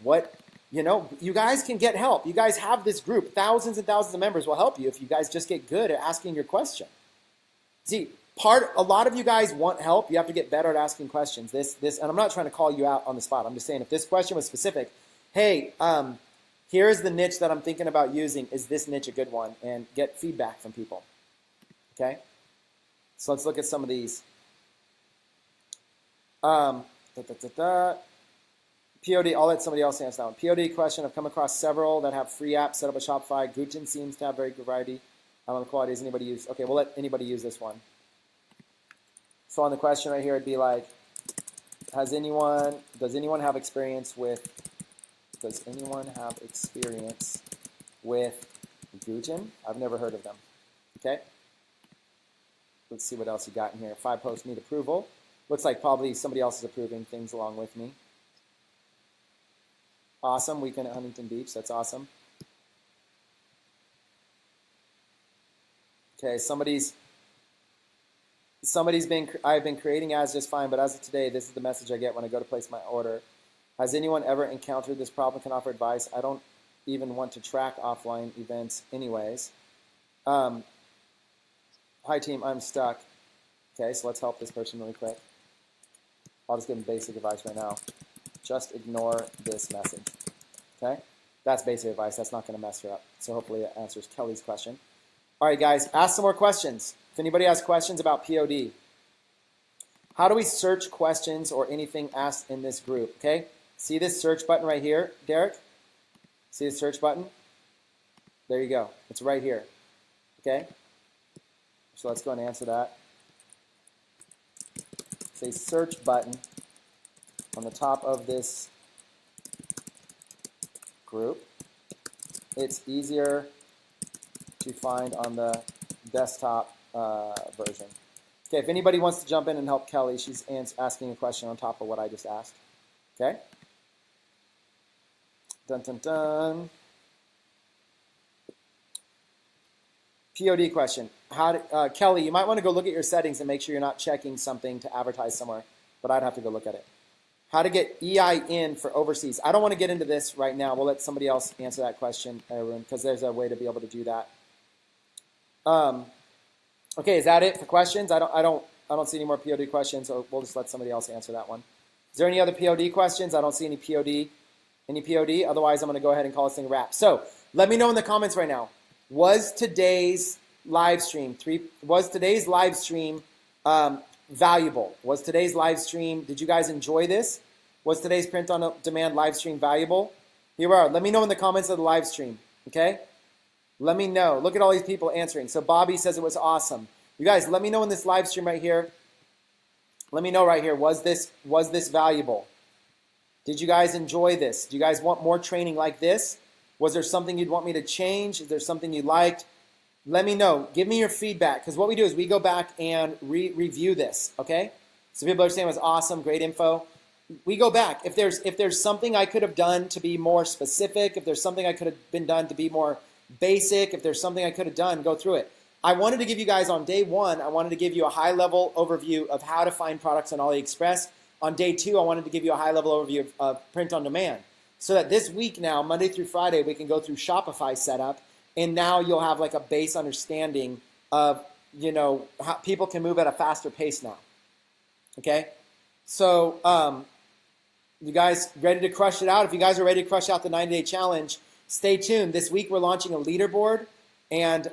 You guys can get help. You guys have this group. Thousands and thousands of members will help you if you guys just get good at asking your question. See, a lot of you guys want help. You have to get better at asking questions. And I'm not trying to call you out on the spot. I'm just saying if this question was specific, hey, here's the niche that I'm thinking about using. Is this niche a good one? And get feedback from people. Okay? So let's look at some of these. POD, I'll let somebody else answer that one. POD question, I've come across several that have free apps set up a Shopify. Guten seems to have very good variety. I don't know the quality. Does anybody use? Okay, we'll let anybody use this one. So on the question right here, it'd be like, does anyone have experience with Guten? I've never heard of them. Okay. Let's see what else you got in here. 5 posts need approval. Looks like probably somebody else is approving things along with me. Awesome. Weekend at Huntington Beach. That's awesome. Okay, I've been creating ads just fine, but as of today, this is the message I get when I go to place my order. Has anyone ever encountered this problem? Can offer advice? I don't even want to track offline events anyways. Hi team, I'm stuck. Okay, so let's help this person really quick. I'll just give them basic advice right now. Just ignore this message. Okay? That's basic advice. That's not going to mess her up. So hopefully it answers Kelly's question. All right, guys, ask some more questions. If anybody has questions about POD, how do we search questions or anything asked in this group? Okay? See this search button right here, Derek? See the search button? There you go. It's right here. Okay? So let's go and answer that. It's a search button on the top of this group. It's easier to find on the desktop version. Okay, if anybody wants to jump in and help Kelly, she's asking a question on top of what I just asked. Okay? Dun, dun, dun. POD question. Kelly, you might want to go look at your settings and make sure you're not checking something to advertise somewhere, but I'd have to go look at it. How to get EIN for overseas. I don't want to get into this right now. We'll let somebody else answer that question, Arun, because there's a way to be able to do that. Okay, is that it for questions? I don't see any more POD questions, so we'll just let somebody else answer that one. Is there any other POD questions? I don't see any POD. Any POD? Otherwise, I'm going to go ahead and call this thing a wrap. So let me know in the comments right now. Was today's live stream valuable? Was today's live stream, did you guys enjoy this? Was today's print on demand live stream valuable? Here we are. Let me know in the comments of the live stream, okay? Let me know. Look at all these people answering. So Bobby says it was awesome. You guys, let me know in this live stream right here. Let me know right here. Was this valuable? Did you guys enjoy this? Do you guys want more training like this? Was there something you'd want me to change? Is there something you liked? Let me know. Give me your feedback, because what we do is we go back and review this, okay? So people are saying it was awesome, great info. We go back. If there's something I could have done to be more specific, if there's something I could have been done to be more basic, if there's something I could have done, go through it. I wanted to give you guys on day one, I wanted to give you a high-level overview of how to find products on AliExpress. On day two, I wanted to give you a high-level overview of print on demand. So that this week now, Monday through Friday, we can go through Shopify setup, and now you'll have like a base understanding of, you know, how people can move at a faster pace now. Okay? So, you guys ready to crush it out? If you guys are ready to crush out the 90-day challenge, stay tuned. This week we're launching a leaderboard, and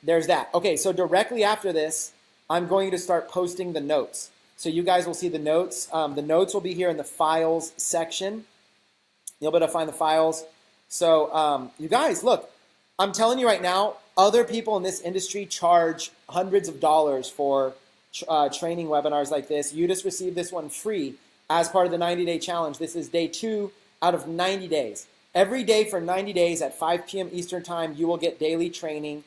there's that. Okay, so directly after this, I'm going to start posting the notes. So you guys will see the notes. The notes will be here in the files section. You'll be able to find the files. So you guys, look, I'm telling you right now, other people in this industry charge hundreds of dollars for training webinars like this. You just received this one free as part of the 90-day challenge. This is day 2 out of 90 days. Every day for 90 days at 5 p.m. Eastern time, you will get daily training.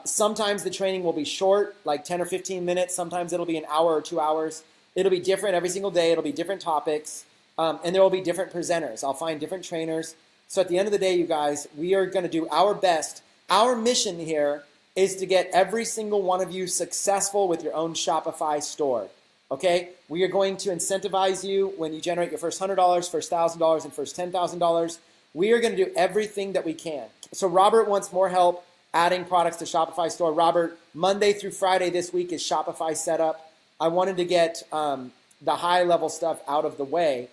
Sometimes the training will be short, like 10 or 15 minutes. Sometimes it'll be an hour or 2 hours. It'll be different every single day. It'll be different topics. And there will be different presenters. I'll find different trainers. So at the end of the day, you guys, we are going to do our best. Our mission here is to get every single one of you successful with your own Shopify store. Okay? We are going to incentivize you when you generate your first $100, first $1,000, and first $10,000. We are going to do everything that we can. So Robert wants more help adding products to Shopify store. Robert, Monday through Friday this week is Shopify setup. I wanted to get the high-level stuff out of the way.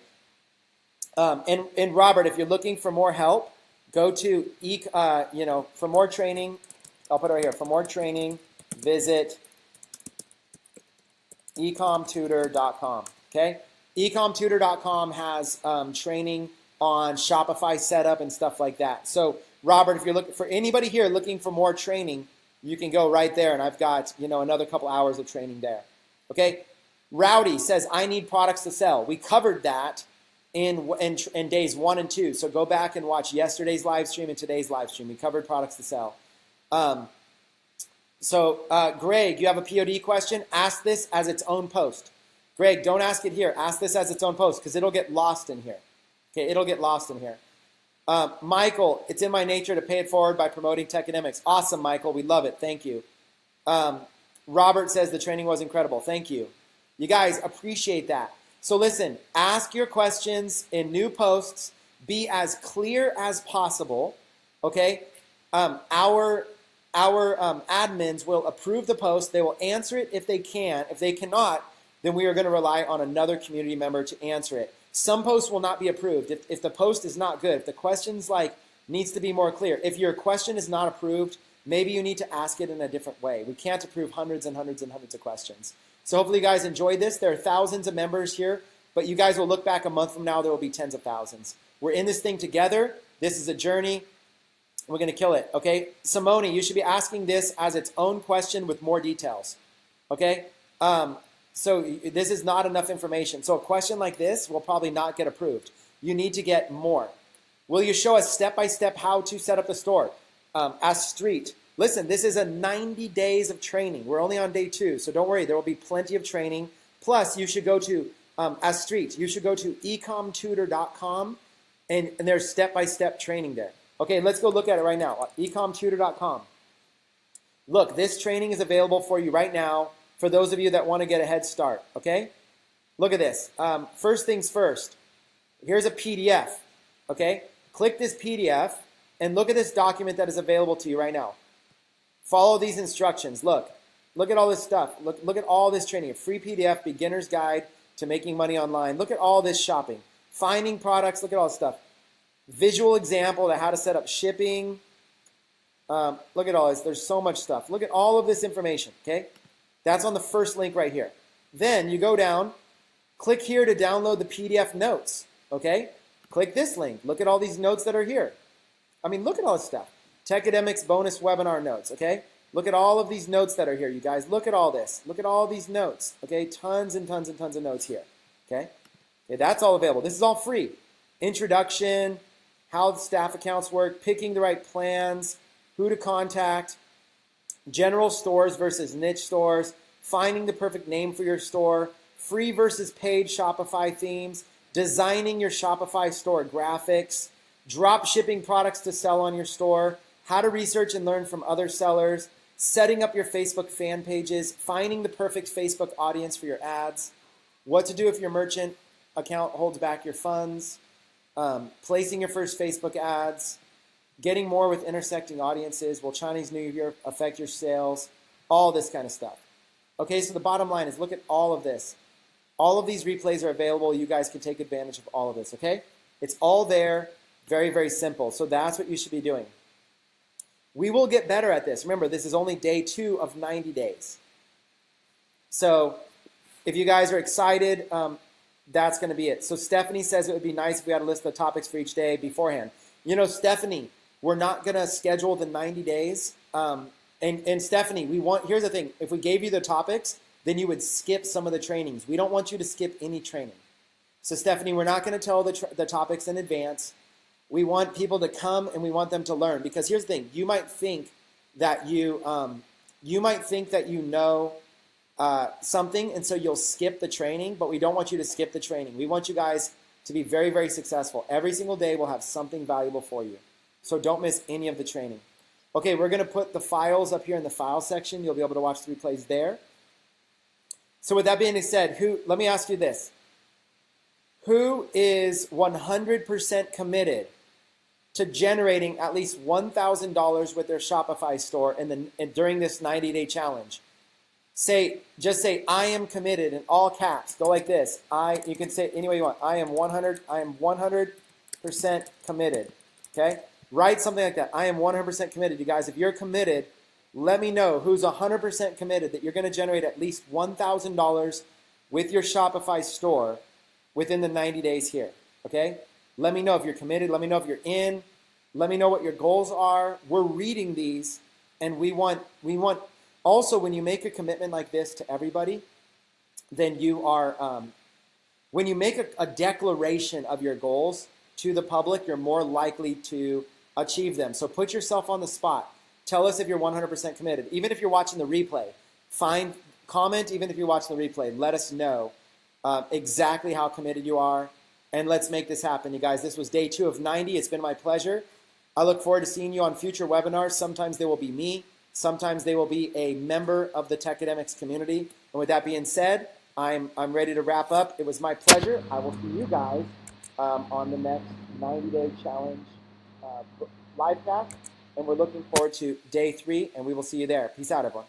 And Robert, if you're looking for more help, go to, for more training, I'll put it right here, for more training, visit ecomtutor.com, okay? ecomtutor.com has training on Shopify setup and stuff like that. So, Robert, if you're looking for anybody here looking for more training, you can go right there, and I've got, another couple hours of training there, okay? Rowdy says, I need products to sell. We covered that in days 1 and 2. So go back and watch yesterday's live stream and today's live stream. We covered products to sell. Greg, you have a POD question? Ask this as its own post. Greg, don't ask it here. Ask this as its own post because it'll get lost in here. Okay, it'll get lost in here. Michael, it's in my nature to pay it forward by promoting Techademics. Awesome, Michael. We love it. Thank you. Robert says the training was incredible. Thank you. You guys appreciate that. So listen, ask your questions in new posts. Be as clear as possible, okay? Our admins will approve the post. They will answer it if they can. If they cannot, then we are going to rely on another community member to answer it. Some posts will not be approved. If the post is not good, if the question's needs to be more clear, if your question is not approved, maybe you need to ask it in a different way. We can't approve hundreds and hundreds and hundreds of questions. So hopefully you guys enjoyed this. There are thousands of members here, but you guys will look back a month from now, there will be tens of thousands. We're in this thing together. This is a journey. We're going to kill it, okay? Simone, you should be asking this as its own question with more details, okay? So this is not enough information. So a question like this will probably not get approved. You need to get more. Will you show us step-by-step how to set up the store? Ask Street. Listen, this is a 90 days of training. We're only on day 2, so don't worry. There will be plenty of training. Plus, you should go to, Ask Street, you should go to ecomtutor.com, and there's step-by-step training there. Okay, let's go look at it right now. ecomtutor.com. Look, this training is available for you right now for those of you that want to get a head start, okay? Look at this. First things first. Here's a PDF, okay? Click this PDF and look at this document that is available to you right now. Follow these instructions. Look at all this stuff. Look at all this training. A free PDF, beginner's guide, to making money online. Look at all this shopping. Finding products, look at all this stuff. Visual example to how to set up shipping. Look at all this. There's so much stuff. Look at all of this information, okay? That's on the first link right here. Then you go down, click here to download the PDF notes, okay? Click this link. Look at all these notes that are here. I mean, look at all this stuff. Techademics bonus webinar notes, okay? Look at all of these notes that are here, you guys. Look at all this. Look at all these notes, okay? Tons and tons and tons of notes here, okay? Okay, that's all available. This is all free. Introduction, how the staff accounts work, picking the right plans, who to contact, general stores versus niche stores, finding the perfect name for your store, free versus paid Shopify themes, designing your Shopify store graphics, drop shipping products to sell on your store, how to research and learn from other sellers, setting up your Facebook fan pages, finding the perfect Facebook audience for your ads, what to do if your merchant account holds back your funds, placing your first Facebook ads, getting more with intersecting audiences, will Chinese New Year affect your sales, all this kind of stuff. Okay, so the bottom line is look at all of this. All of these replays are available. You guys can take advantage of all of this, okay? It's all there, very, very simple. So that's what you should be doing. We will get better at this. Remember, this is only day 2 of 90 days. So if you guys are excited, that's going to be it. So Stephanie says it would be nice if we had a list of topics for each day beforehand. You know, Stephanie, we're not going to schedule the 90 days. And Stephanie, here's the thing. If we gave you the topics, then you would skip some of the trainings. We don't want you to skip any training. So Stephanie, we're not going to tell the topics in advance. We want people to come and we want them to learn. Because here's the thing. You might think that you know something, and so you'll skip the training, but we don't want you to skip the training. We want you guys to be very, very successful. Every single day we'll have something valuable for you. So don't miss any of the training. Okay, we're going to put the files up here in the file section. You'll be able to watch the replays there. So with that being said, let me ask you this. Who is 100% committed to generating at least $1,000 with their Shopify store during this 90-day challenge? Just say, I am committed in all caps. Go like this. You can say it any way you want. I am 100% committed. Okay? Write something like that. I am 100% committed. You guys, if you're committed, let me know who's 100% committed that you're going to generate at least $1,000 with your Shopify store within the 90 days here. Okay? Let me know if you're committed. Let me know if you're in. Let me know what your goals are. We're reading these, and we want. Also, when you make a commitment like this to everybody, then you are, when you make a declaration of your goals to the public, you're more likely to achieve them. So put yourself on the spot. Tell us if you're 100% committed. Even if you're watching the replay, comment even if you're watching the replay. Let us know exactly how committed you are, and let's make this happen, you guys. This was day 2 of 90. It's been my pleasure. I look forward to seeing you on future webinars. Sometimes they will be me. Sometimes they will be a member of the Techademics community. And with that being said, I'm ready to wrap up. It was my pleasure. I will see you guys on the next 90-day challenge live cast. And we're looking forward to day 3, and we will see you there. Peace out, everyone.